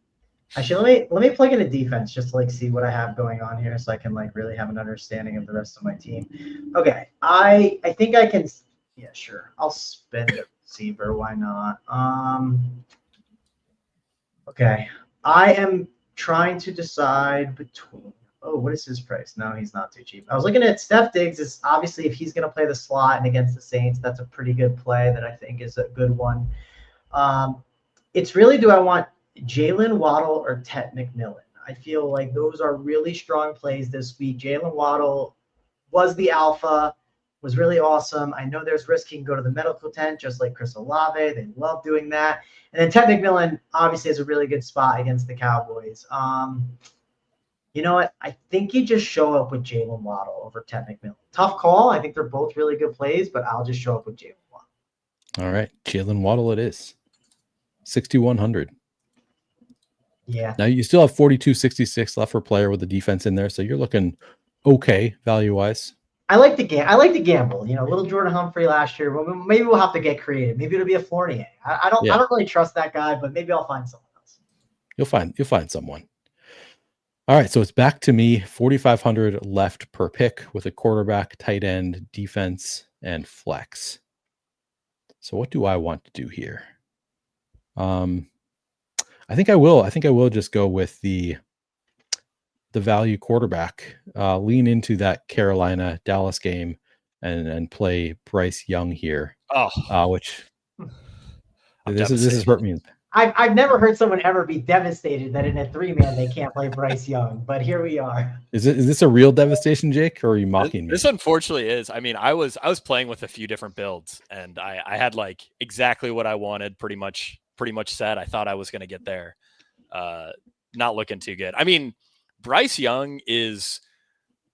Actually, let me plug in a defense just to like see what I have going on here, so I can like really have an understanding of the rest of my team. Okay, I think I can. Yeah, sure. I'll spend a receiver. Why not? Okay, I am trying to decide between. Oh, what is his price? No, he's not too cheap. I was looking at Steph Diggs. Is obviously if he's going to play the slot and against the Saints, that's a pretty good play that I think is a good one. It's really, do I want Jalen Waddle or Tet McMillan? I feel like those are really strong plays this week. Jalen Waddle was the alpha, was really awesome. I know there's risk he can go to the medical tent, just like Chris Olave. They love doing that. And then Tet McMillan obviously has a really good spot against the Cowboys. You know what? I think you just show up with Jalen Waddle over Tet McMillan. Tough call. I think they're both really good plays, but I'll just show up with Jalen Waddle. All right. Jalen Waddle it is. 6,100. Yeah. Now you still have 42.66 left for player with the defense in there, so you're looking okay value wise. I like the gamble. You know, little Jordan Humphrey last year. Well, maybe we'll have to get creative. Maybe it'll be a Fournier. I don't really trust that guy, but maybe I'll find someone else. You'll find someone. All right, so it's back to me. 4,500 left per pick with a quarterback, tight end, defense, and flex. So what do I want to do here? I think I will just go with the value quarterback, lean into that Carolina Dallas game and play Bryce Young here. Which this is hurt me. I've never heard someone ever be devastated that in a 3-man they can't play Bryce Young, but here we are. Is this a real devastation, Jake, or are you mocking me? This unfortunately is. I mean, I was playing with a few different builds, and I had like exactly what I wanted, pretty much set. I thought I was going to get there. Not looking too good. I mean, Bryce Young is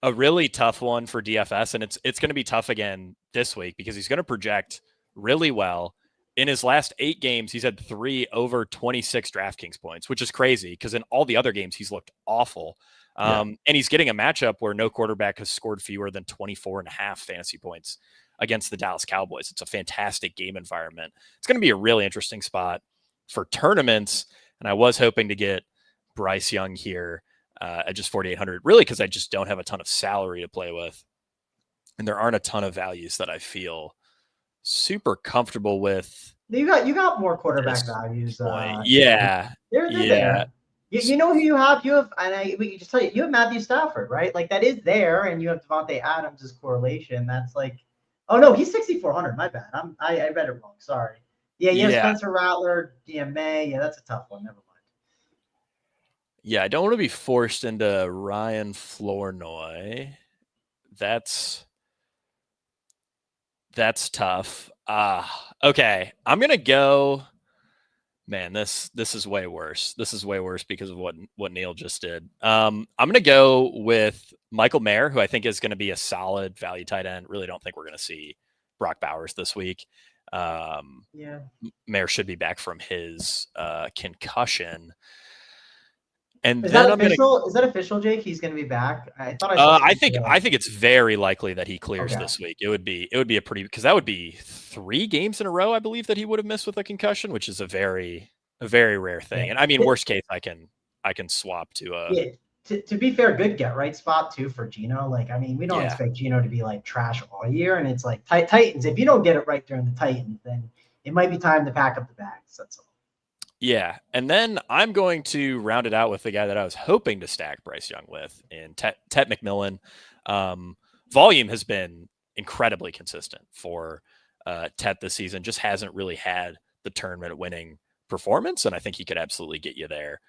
a really tough one for DFS, and it's going to be tough again this week because he's going to project really well. In his last 8 games, he's had 3 over 26 DraftKings points, which is crazy because in all the other games, he's looked awful. And he's getting a matchup where no quarterback has scored fewer than 24.5 fantasy points against the Dallas Cowboys. It's a fantastic game environment. It's going to be a really interesting spot for tournaments. And I was hoping to get Bryce Young here at just 4,800, really because I just don't have a ton of salary to play with. And there aren't a ton of values that I feel super comfortable with. You got more quarterback values. Yeah. They're there. You know who you have? We can just tell you have Matthew Stafford, right? Like that is there, and you have Devontae Adams as correlation. That's like, oh no, he's 6,400. My bad. I read it wrong. Sorry. Yeah, you have Spencer Rattler, DMA. Yeah, that's a tough one. Never mind. Yeah, I don't want to be forced into Ryan Flournoy. That's tough. Okay. I'm gonna go. Man, this is way worse. This is way worse because of what Neil just did. I'm gonna go with Michael Mayer, who I think is gonna be a solid value tight end. Really don't think we're gonna see Brock Bowers this week. Yeah. Mayer should be back from his concussion. And Is then that I'm gonna official? Is that official, Jake? He's going to be back. I thought I saw I something. think it's very likely that he clears Okay. this week. It would be a pretty, because that would be 3 games in a row, I believe, that he would have missed with a concussion, which is a very rare thing. Yeah. And I mean, worst case, I can swap to a Yeah. To be fair, good get right spot too for Gino. Like, I mean, we don't expect Gino to be like trash all year, and it's like Titans. If you don't get it right during the Titans, then it might be time to pack up the bags. That's all. Yeah, and then I'm going to round it out with the guy that I was hoping to stack Bryce Young with in Tet McMillan. Volume has been incredibly consistent for Tet this season. Just hasn't really had the tournament winning performance, and I think he could absolutely get you there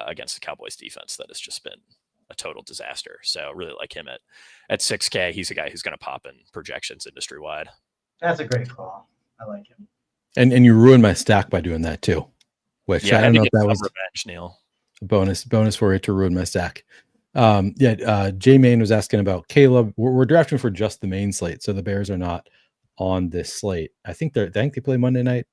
against the Cowboys defense that has just been a total disaster. So really like him at 6K. He's a guy who's going to pop in projections industry wide. That's a great call. I like him. And you ruined my stack by doing that too. Which I don't know if that was revenge, Neil. bonus for it to ruin my stack. J Main was asking about Caleb. We're drafting for just the main slate, so the Bears are not on this slate. I think they play Monday night.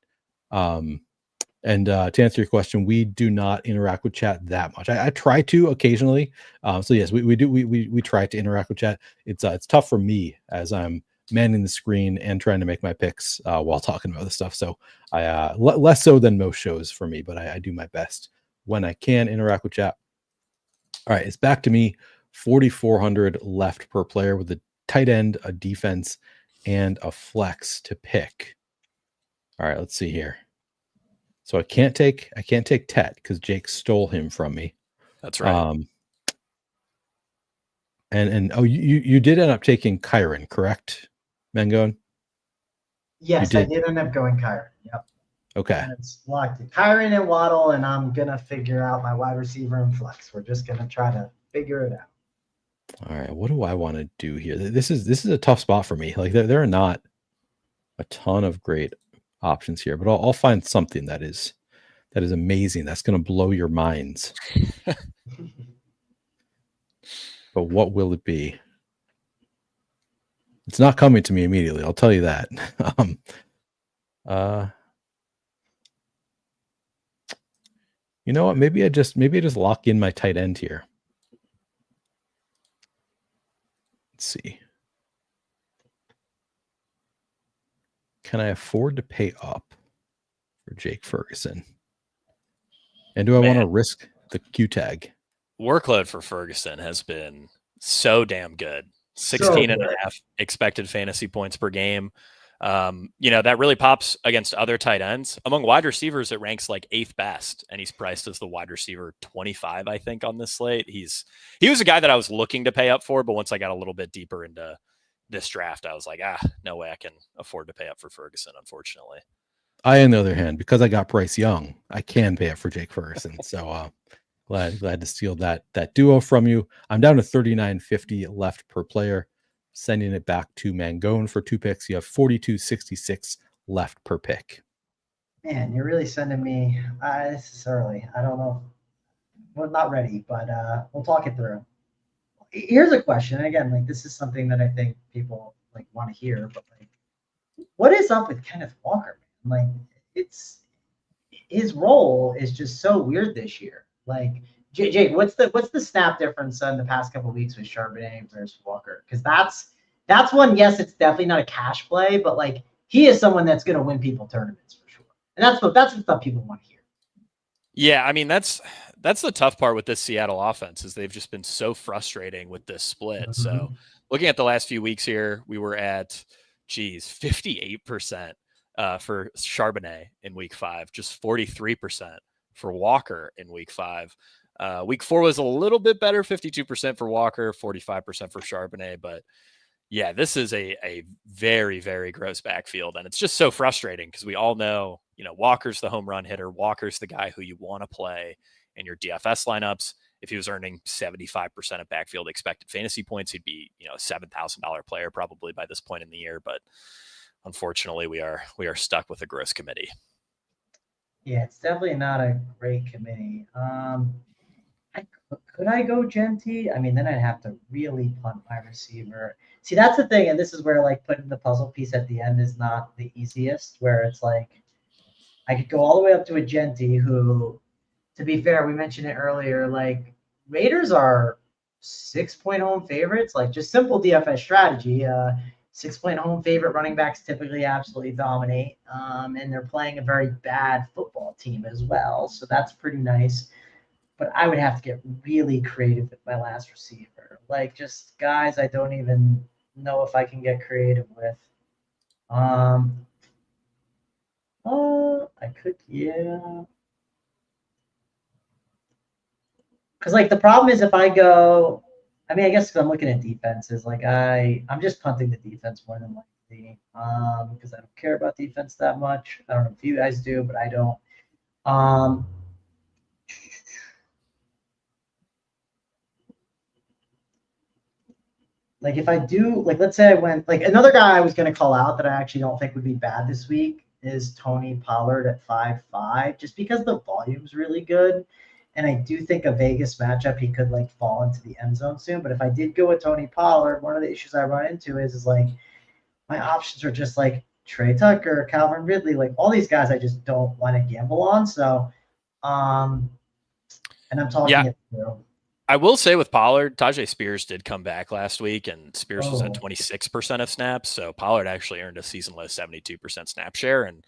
And to answer your question, we do not interact with chat that much. I try to occasionally. So yes, we do. We try to interact with chat. It's tough for me as I'm manning the screen and trying to make my picks while talking about this stuff. So I less so than most shows for me, but I do my best when I can interact with chat. All right, it's back to me. 4,400 left per player with a tight end, a defense, and a flex to pick. All right, let's see here. So I can't take Tet because Jake stole him from me. That's right. And you did end up taking Kyron, correct, Mangone? Yes, I did end up going Kyron. Yep. Okay. And it's locked. Kyron and Waddle, and I'm gonna figure out my wide receiver and flex. We're just gonna try to figure it out. All right. What do I want to do here? This is a tough spot for me. Like there are not a ton of great options here, but I'll find something that is amazing. That's going to blow your minds. But what will it be? It's not coming to me immediately. I'll tell you that. You know what? Maybe I just lock in my tight end here. Let's see. Can I afford to pay up for Jake Ferguson? And do I want to risk the Q tag? Workload for Ferguson has been so damn good. 16 and a half expected fantasy points per game. That really pops against other tight ends. Among wide receivers, it ranks like 8th best, and he's priced as the wide receiver 25, I think, on this slate. He was a guy that I was looking to pay up for, but once I got a little bit deeper into this draft, I was like, no way I can afford to pay up for Ferguson, unfortunately. I, on the other hand, because I got Bryce Young, I can pay up for Jake Ferguson. So glad to steal that duo from you. I'm down to 39.50 left per player. Sending it back to Mangone for 2 picks. You have 42.66 left per pick. Man, you're really sending me. This is early. I don't know. Well, not ready, but we'll talk it through. Here's a question. And again, like this is something that I think people like want to hear, but like, what is up with Kenneth Walker, man? Like, it's his role is just so weird this year. Like, Jake, what's the snap difference in the past couple of weeks with Charbonnet versus Walker? Because that's one. Yes, it's definitely not a cash play, but like he is someone that's going to win people tournaments for sure, and that's the stuff people want to hear. Yeah, I mean that's the tough part with this Seattle offense is they've just been so frustrating with this split. Mm-hmm. So looking at the last few weeks here, we were at 58% for Charbonnet in week 5, just 43% for Walker in week 5. Week 4 was a little bit better, 52% for Walker, 45% for Charbonnet. But yeah, this is a very, very gross backfield. And it's just so frustrating because we all know, Walker's the home run hitter. Walker's the guy who you want to play in your DFS lineups. If he was earning 75% of backfield expected fantasy points, he'd be, a $7,000 player probably by this point in the year. But unfortunately, we are stuck with a gross committee. Yeah, it's definitely not a great committee. Could I go Genti? I mean, then I'd have to really punt my receiver. See, that's the thing, and this is where like putting the puzzle piece at the end is not the easiest. Where it's like I could go all the way up to a Genti, who, to be fair, we mentioned it earlier. Like Raiders are 6-point home favorites. Like just simple DFS strategy. 6-point home favorite running backs typically absolutely dominate, and they're playing a very bad football team as well. So that's pretty nice. But I would have to get really creative with my last receiver. Like just guys I don't even know if I can get creative with. I could, yeah. Because like the problem is if I go, I mean, I guess if I'm looking at defenses, like I'm just punting the defense more than likely, because I don't care about defense that much. I don't know if you guys do, but I don't. Like if I do, like let's say I went, like another guy I was going to call out that I actually don't think would be bad this week is Tony Pollard at 5.5, just because the volume's really good. And I do think a Vegas matchup, he could like fall into the end zone soon. But if I did go with Tony Pollard, one of the issues I run into is like my options are just like Trey Tucker, Calvin Ridley, like all these guys I just don't want to gamble on. So, and I'm talking it through. I will say with Pollard, Tajay Spears did come back last week, and Spears was at 26% of snaps. So Pollard actually earned a season low 72% snap share. And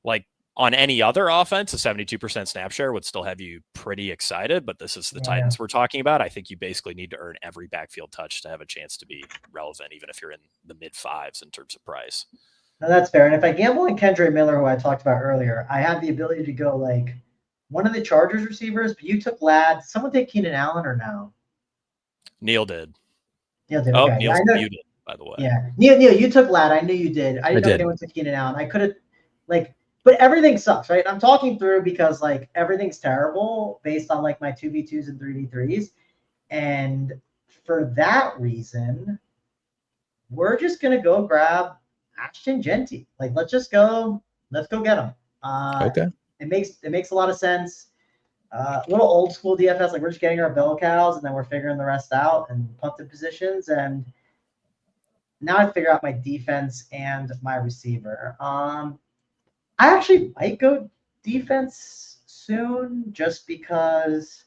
like on any other offense, a 72% snap share would still have you pretty excited. But this is the Titans we're talking about. I think you basically need to earn every backfield touch to have a chance to be relevant, even if you're in the mid fives in terms of price. No, that's fair. And if I gamble on Kendre Miller, who I talked about earlier, I have the ability to go like one of the Chargers receivers, but you took Ladd. Someone take Keenan Allen or no? Neil did. Neil did. Oh, okay. Neil's muted, by the way. Yeah. Neil, you took Ladd. I knew you did. I didn't know if anyone took Keenan Allen. I could have, like, but everything sucks, right? I'm talking through because, like, everything's terrible based on, like, my 2v2s and 3v3s. And for that reason, we're just going to go grab Ashton Genty. Like, let's go get him. Okay. It makes a lot of sense. A little old school DFS, like we're just getting our bell cows and then we're figuring the rest out and punting positions. And now I figure out my defense and my receiver. I actually might go defense soon just because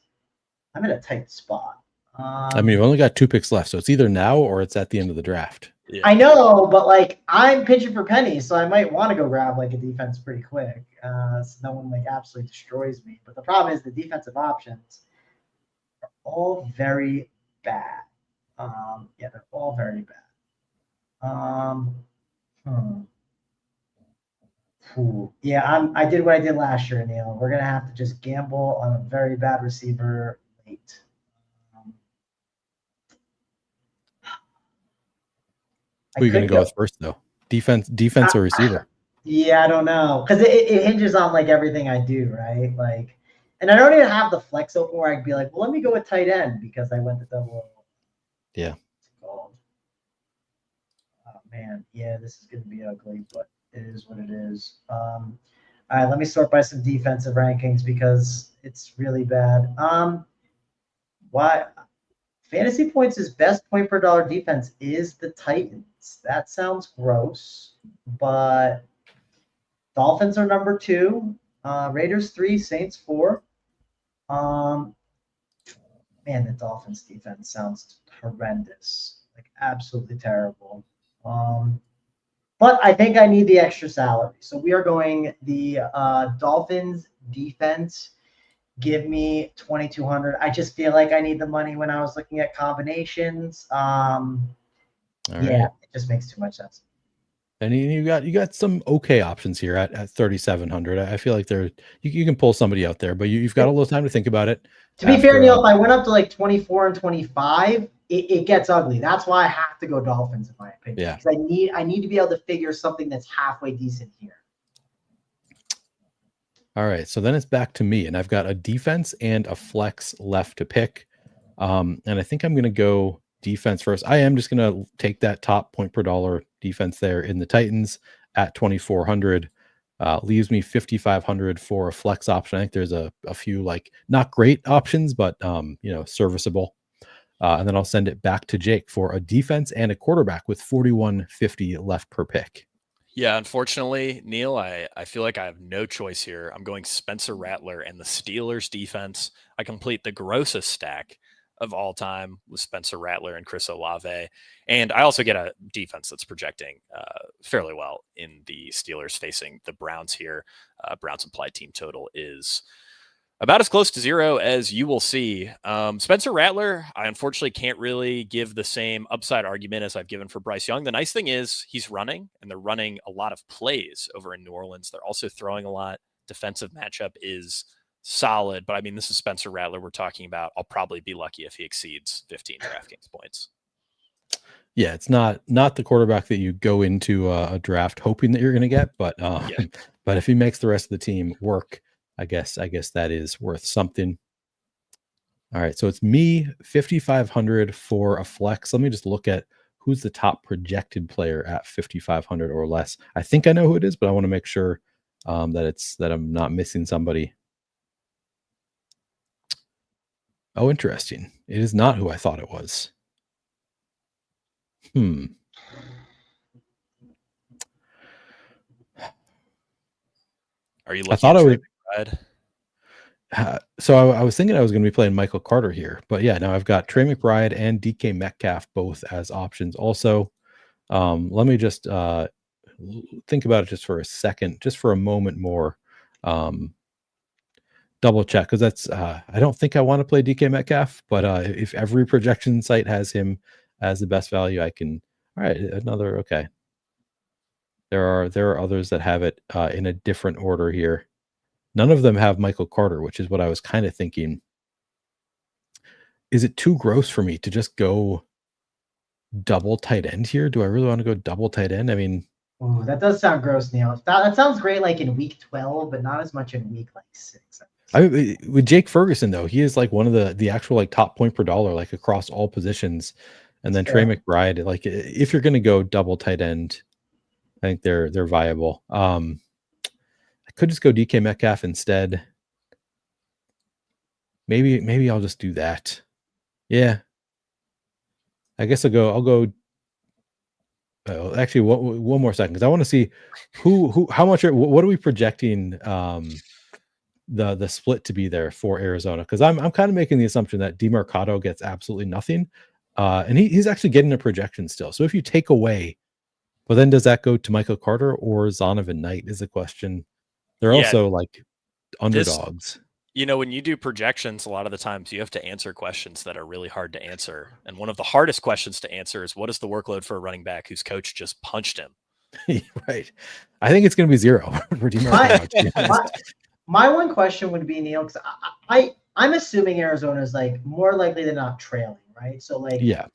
I'm in a tight spot. I mean, you've only got 2 picks left, so it's either now or it's at the end of the draft. Yeah. I know, but like I'm pitching for pennies, so I might want to go grab like a defense pretty quick, so no one like absolutely destroys me. But the problem is the defensive options are all very bad. Yeah, they're all very bad. Yeah, I did what I did last year, Neil. We're gonna have to just gamble on a very bad receiver late. Who are you going to go with first, though? Defense or receiver? Yeah, I don't know. Because it hinges on, like, everything I do, right? Like, and I don't even have the flex open where I could be like, well, let me go with tight end because I went to double. Yeah. Oh, man. Yeah, this is going to be ugly, but it is what it is. All right, let me sort by some defensive rankings because it's really bad. Why? Fantasy Points' best point per dollar defense is the Titans. That sounds gross, but Dolphins are number 2, Raiders 3, Saints 4. Man, the Dolphins defense sounds horrendous, like absolutely terrible. But I think I need the extra salary, so we are going the Dolphins defense. Give me 2,200. I just feel like I need the money when I was looking at combinations. It just makes too much sense. And you got some okay options here at 3,700. I feel like you can pull somebody out there, but you've got a little time to think about it. To be fair, Neil, if I went up to like 24 and 25, it gets ugly. That's why I have to go Dolphins in my opinion. Yeah. Because I need to be able to figure something that's halfway decent here. All right, so then it's back to me, and I've got a defense and a flex left to pick. And I think I'm going to go defense first. I am just going to take that top point per dollar defense there in the Titans. at 2,400. Leaves me 5,500 for a flex option. I think there's a few like not great options, but serviceable. And then I'll send it back to Jake for a defense and a quarterback with 4,150 left per pick. Yeah, unfortunately, Neil, I feel like I have no choice here. I'm going Spencer Rattler and the Steelers defense. I complete the grossest stack of all time with Spencer Rattler and Chris Olave. And I also get a defense that's projecting fairly well in the Steelers facing the Browns here. Browns implied team total is about as close to 0 as you will see. Spencer Rattler, I unfortunately can't really give the same upside argument as I've given for Bryce Young. The nice thing is he's running, and they're running a lot of plays over in New Orleans. They're also throwing a lot. Defensive matchup is solid, but I mean, this is Spencer Rattler we're talking about. I'll probably be lucky if he exceeds 15 DraftKings points. Yeah, it's not the quarterback that you go into a draft hoping that you're going to get, but but if he makes the rest of the team work, I guess that is worth something. All right, so it's me 5,500 for a flex. Let me just look at who's the top projected player at 5,500 or less. I think I know who it is, but I want to make sure that I'm not missing somebody. Oh, interesting. It is not who I thought it was. Are you looking at Trey McBride? So I was thinking I was going to be playing Michael Carter here, but yeah, now I've got Trey McBride and DK Metcalf both as options. Also, let me just think about it just for a second, just for a moment more. Double check, because that's I don't think I want to play DK Metcalf, but if every projection site has him as the best value, I can. All right, okay. There are others that have it in a different order here. None of them have Michael Carter, which is what I was kind of thinking. Is it too gross for me to just go double tight end here? Do I really want to go double tight end? I mean, oh, that does sound gross, Neil. That sounds great, like in week 12, but not as much in week like 6. With Jake Ferguson though, he is like one of the actual like top point per dollar, like across all positions. And then Trey McBride, like if you're going to go double tight end, I think they're viable. I could just go DK Metcalf instead. Maybe I'll just do that. Yeah. I guess I'll go. Actually, one more second, because I want to see how much. What are we projecting the split to be there for Arizona? Because I'm kind of making the assumption that DeMarcado gets absolutely nothing, and he's actually getting a projection still. So if you take away, well, then does that go to Michael Carter or Zonovan Knight is the question. They're also like underdogs. When you do projections, a lot of the times you have to answer questions that are really hard to answer. And one of the hardest questions to answer is, what is the workload for a running back whose coach just punched him? Right. I think it's going to be 0 for DeMarcado. My one question would be, Neil, because I'm assuming Arizona is like more likely than not trailing, right? So like, yeah.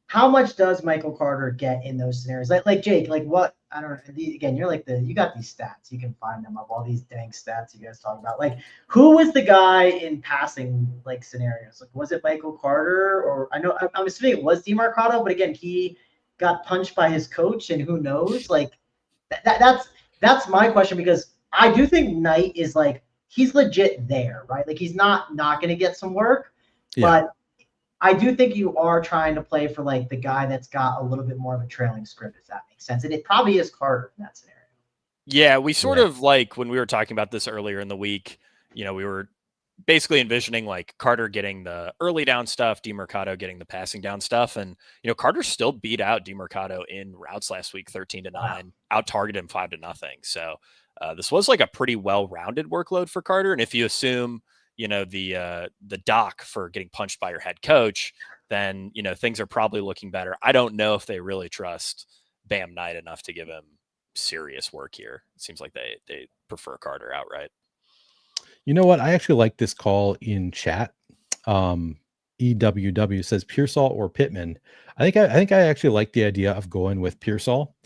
How much does Michael Carter get in those scenarios? Like Jake, like what? I don't know. Again, you're like you got these stats. You can find them up. All these dang stats you guys talk about. Like, who was the guy in passing like scenarios? Like, was it Michael Carter, or I'm assuming it was DeMarcado, but again, he got punched by his coach, and who knows? Like, that's my question, because I do think Knight is like, he's legit there, right? Like, he's not going to get some work, but I do think you are trying to play for like the guy that's got a little bit more of a trailing script, if that makes sense. And it probably is Carter in that scenario. Yeah, we sort of like, when we were talking about this earlier in the week, we were basically envisioning like Carter getting the early down stuff, DeMarcado getting the passing down stuff. And, Carter still beat out DeMarcado in routes last week, 13-9, out targeted him 5-0. So this was like a pretty well-rounded workload for Carter. And if you assume, the doc for getting punched by your head coach, then, things are probably looking better. I don't know if they really trust Bam Knight enough to give him serious work here. It seems like they prefer Carter outright. You know what? I actually like this call in chat. EWW says Pearsall or Pittman. I think I actually like the idea of going with Pearsall.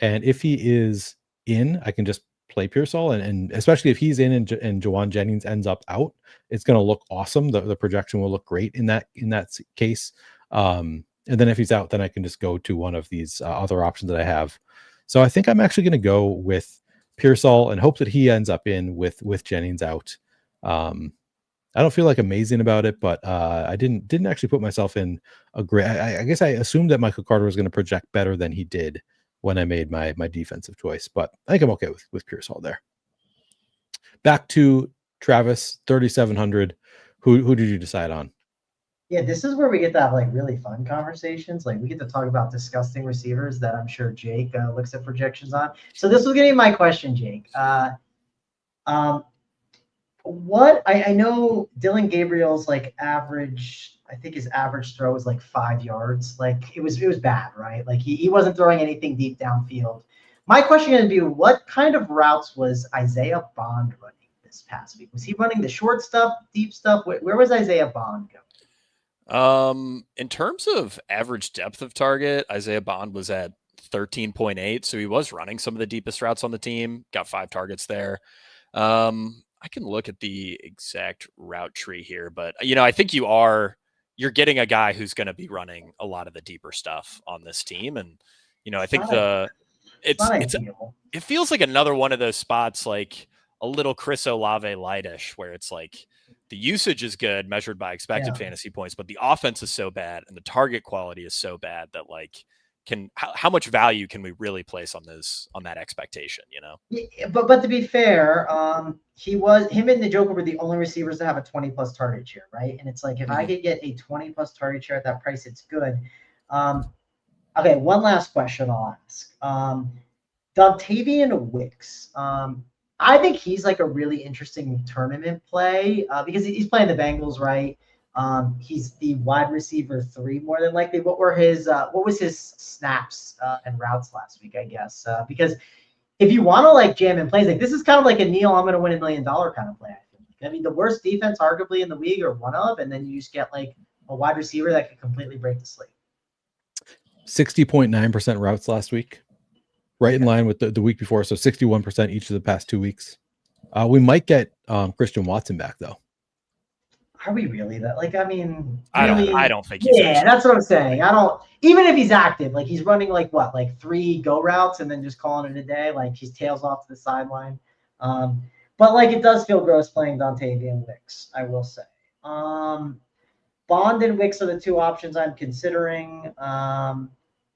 And if he is in, I can just play Pearsall, and especially if he's in and Jawan Jennings ends up out, it's going to look awesome. The projection will look great in that case. And then if he's out, then I can just go to one of these other options that I have. So I think I'm actually going to go with Pearsall and hope that he ends up in with Jennings out. I don't feel like amazing about it, but I didn't actually put myself in a great. I guess I assumed that Michael Carter was going to project better than he did when I made my defensive choice, but I think I'm okay with Pearsall there. Back to Travis, 3,700. Who did you decide on? Yeah, this is where we get to have like really fun conversations. Like we get to talk about disgusting receivers that I'm sure Jake looks at projections on. So this was gonna be my question, Jake. What I know Dylan Gabriel's like average, I think his average throw was like 5 yards. Like it was bad, right? Like he wasn't throwing anything deep downfield. My question is gonna be, what kind of routes was Isaiah Bond running this past week? Was he running the short stuff, deep stuff? Where was Isaiah Bond going? In terms of average depth of target, Isaiah Bond was at 13.8. So he was running some of the deepest routes on the team, got 5 targets there. I can look at the exact route tree here, but I think you're getting a guy who's going to be running a lot of the deeper stuff on this team. And, I think it feels like another one of those spots, like a little Chris Olave lightish, where it's like the usage is good measured by expected fantasy points, but the offense is so bad and the target quality is so bad that like, how much value can we really place on that expectation? Yeah, but to be fair, him and the Joker were the only receivers to have a 20+ target share, right? And it's like if I could get a 20+ target share at that price, it's good. Okay, one last question I'll ask. Dontavian Wicks. I think he's like a really interesting tournament play because he's playing the Bengals, right? He's the wide receiver 3 more than likely. What was his snaps and routes last week, I guess? Because if you want to like jam in plays, like this is kind of like a Neil, I'm going to win $1 million kind of play. I mean, the worst defense arguably in the league or one of, and then you just get like a wide receiver that could completely break the slate. 60.9% routes last week, right in line with the week before. So 61% each of the past 2 weeks. We might get Christian Watson back though. Are we really that? Like, I mean, I don't think he's that's what I'm saying. Even if he's active, like he's running like 3 go routes and then just calling it a day. Like he's tails off to the sideline. But like it does feel gross playing Dontavian Wicks, I will say. Bond and Wicks are the 2 options I'm considering.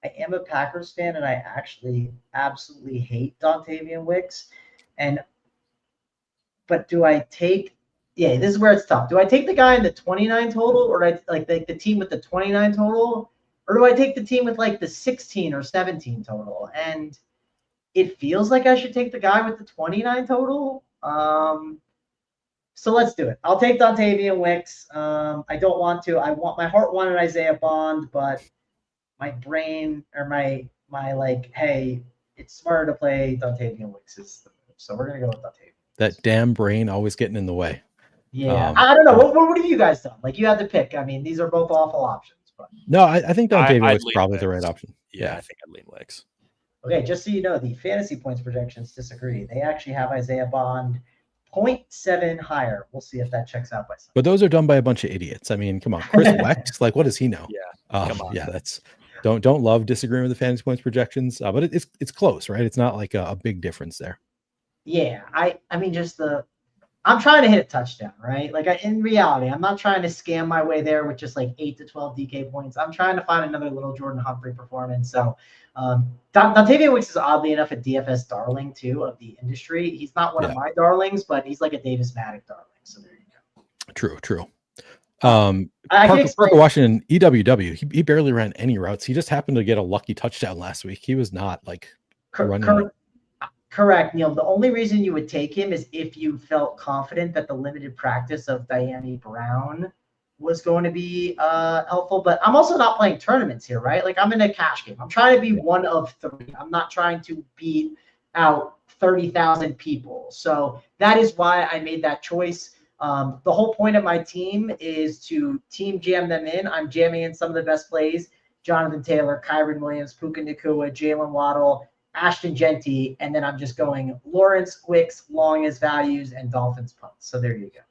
I am a Packers fan and I actually absolutely hate Dontavian Wicks. But do I take this is where it's tough. Do I take the guy in the 29 total or do I like the team with the 29 total? Or do I take the team with like the 16 or 17 total? And it feels like I should take the guy with the 29 total. So let's do it. I'll take Dontavian Wicks. I don't want to. My heart wanted Isaiah Bond, but my brain or my like, hey, it's smarter to play Dontavian Wicks is the move. So we're gonna go with Dontavian. That damn brain always getting in the way. Yeah, I don't know. What have you guys done? Like you had to pick. I mean, these are both awful options. But no, I think Dontavian Wicks is probably the right option. Yeah, I think I'd lean Wicks. Okay, just so you know, the fantasy points projections disagree. They actually have Isaiah Bond 0.7 higher. We'll see if that checks out by some. But those are done by a bunch of idiots. I mean, come on, Chris Wecht, like what does he know? Yeah, come on. Yeah, that's don't love disagreeing with the fantasy points projections, but it's close, right? It's not like a big difference there. Yeah, I mean, I'm trying to hit a touchdown, right? Like in reality, I'm not trying to scam my way there with just like 8 to 12 DK points. I'm trying to find another little Jordan Humphrey performance. So Dontavian Wicks is oddly enough a DFS darling too of the industry. He's not one of my darlings, but he's like a Davis Maddock darling. So there you go. True. Parker Washington, EWW, he barely ran any routes. He just happened to get a lucky touchdown last week. He was not like running. Correct, Neil. The only reason you would take him is if you felt confident that the limited practice of Diane Brown was going to be helpful. But I'm also not playing tournaments here, right? Like I'm in a cash game. I'm trying to be one of 3. I'm not trying to beat out 30,000 people. So that is why I made that choice. The whole point of my team is to team jam them in. I'm jamming in some of the best plays: Jonathan Taylor, Kyron Williams, Puka Nacua, Jalen Waddle, Ashton Genty, and then I'm just going Lawrence, Wicks, long as values, and Dolphins punts. So there you go.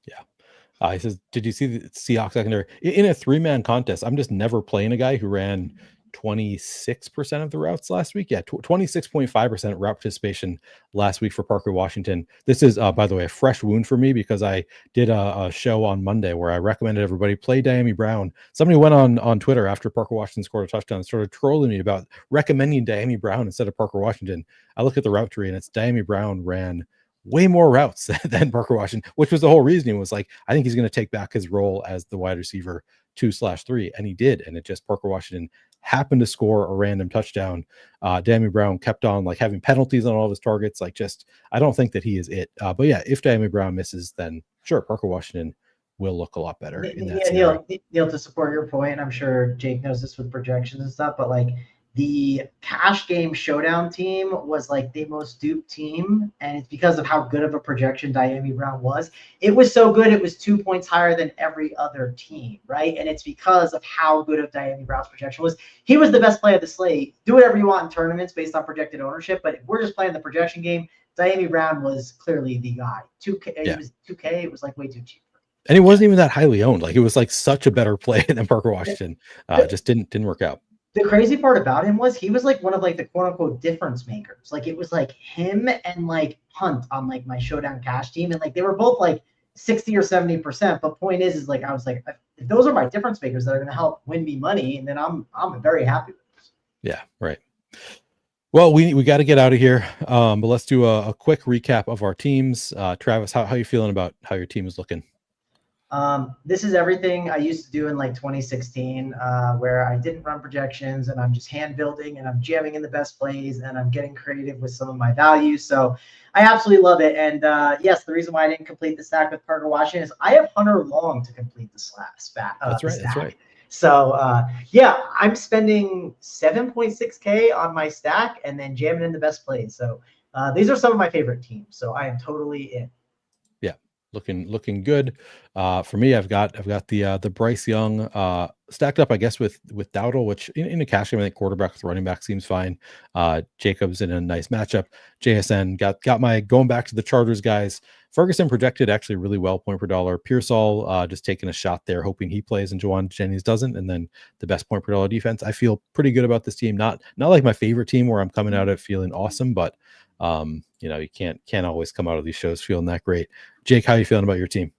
Yeah. He says, did you see the Seahawks secondary in a 3-man contest? I'm just never playing a guy who ran 26% of the routes last week. Yeah, 26.5% route participation last week for Parker Washington. This is, by the way, a fresh wound for me because I did a show on Monday where I recommended everybody play Diami Brown. Somebody went on Twitter after Parker Washington scored a touchdown and started trolling me about recommending Diami Brown instead of Parker Washington. I look at the route tree and it's Diami Brown ran way more routes than Parker Washington, which was the whole reasoning. Was like, I think he's going to take back his role as the wide receiver 2/3, and he did. And it just, Parker Washington happened to score a random touchdown. Diami Brown kept on like having penalties on all of his targets. Like, just, I don't think that he is it. But yeah, if Diami Brown misses, then sure, Parker Washington will look a lot better in that scenario. Neil, to support your point, I'm sure Jake knows this with projections and stuff, but like, the cash game showdown team was like the most duped team, and it's because of how good of a projection Diami Brown was. It was so good, it was 2 points higher than every other team, right? And it's because of how good of Diami Brown's projection was. He was the best play of the slate. Do whatever you want in tournaments based on projected ownership, but if we're just playing the projection game, Diami Brown was clearly the guy. 2K, It was 2K, it was like way too cheap. And he wasn't even that highly owned. Like, it was like such a better play than Parker Washington. Just didn't work out. The crazy part about him was he was like one of like the quote unquote difference makers. Like, it was like him and like Hunt on like my showdown cash team. And like, they were both like 60 or 70%. But point is like, I was like, if those are my difference makers that are going to help win me money, and then I'm very happy with this. Yeah. Right. Well, we got to get out of here. But let's do a quick recap of our teams. Travis, how you feeling about how your team is looking? This is everything I used to do in like 2016, where I didn't run projections and I'm just hand building and I'm jamming in the best plays and I'm getting creative with some of my values. So I absolutely love it. And yes, the reason why I didn't complete the stack with Parker Washington is I have Hunter Long to complete the stack. That's right. So yeah, I'm spending 7.6K on my stack and then jamming in the best plays. So these are some of my favorite teams. So I am totally in. Looking good. For me, I've got the Bryce Young stacked up, I guess, with Dowdle, which in a cash game, I think quarterback with running back seems fine. Jacobs in a nice matchup. JSN got my going back to the Chargers guys. Ferguson projected actually really well, point per dollar. Pearsall just taking a shot there, hoping he plays and Jawan Jennings doesn't. And then the best point per dollar defense. I feel pretty good about this team. Not like my favorite team where I'm coming out of feeling awesome, but you can't always come out of these shows feeling that great. Jake, how are you feeling about your team?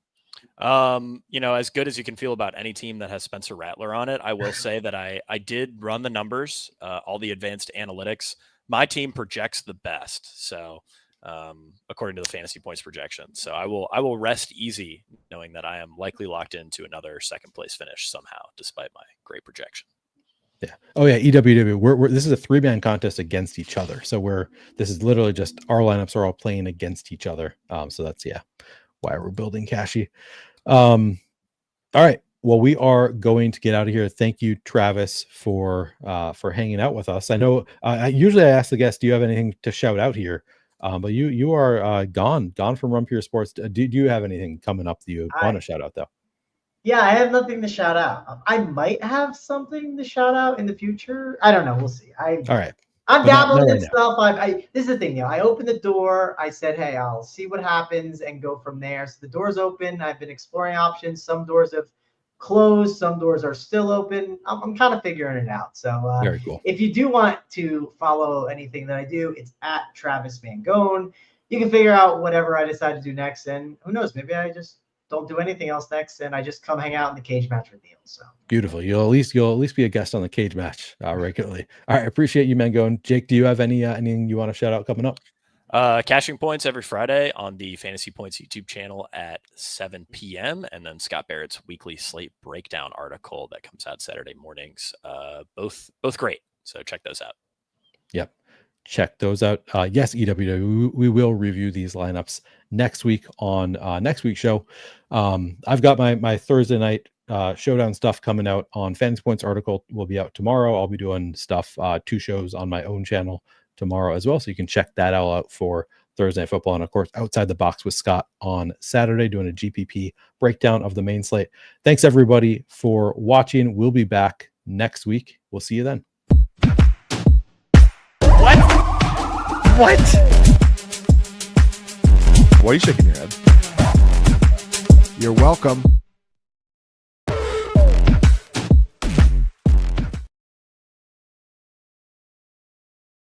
As good as you can feel about any team that has Spencer Rattler on it. I will say that I did run the numbers, all the advanced analytics. My team projects the best. So, according to the fantasy points projection. So I will rest easy knowing that I am likely locked into another second place finish somehow, despite my great projection. Yeah. Oh yeah. EWW. This is a 3-man contest against each other. So this is literally just our lineups are all playing against each other. So that's why we're building Cashy. All right. Well, we are going to get out of here. Thank you, Travis, for hanging out with us. I know usually I ask the guests, do you have anything to shout out here? But you are gone from Run Pure Sports. Do you have anything coming up that you want to shout out though? Yeah, I have nothing to shout out. I might have something to shout out in the future. I don't know. We'll see. All right. I'm dabbling in stuff. This is the thing, I opened the door. I said, hey, I'll see what happens and go from there. So the door's open. I've been exploring options. Some doors have closed. Some doors are still open. I'm kind of figuring it out. So very cool. If you do want to follow anything that I do, it's at Travis Mangone. You can figure out whatever I decide to do next. And who knows, maybe I just don't do anything else next, and I just come hang out in the cage match with Neil. So beautiful. You'll at least be a guest on the cage match regularly. All right, I appreciate you, Mangone. Jake, do you have anything you want to shout out coming up? Cashing points every Friday on the Fantasy Points YouTube channel at 7 p.m. and then Scott Barrett's weekly slate breakdown article that comes out Saturday mornings. Both great. So check those out. Yep. Check those out. Yes, EWW, we will review these lineups next week on next week's show. I've got my Thursday night showdown stuff coming out on Fantasy Points article will be out tomorrow. I'll be doing stuff, 2 shows on my own channel tomorrow as well. So you can check that all out for Thursday Night Football. And of course, Outside the Box with Scott on Saturday, doing a GPP breakdown of the main slate. Thanks everybody for watching. We'll be back next week. We'll see you then. What? Why are you shaking your head? You're welcome.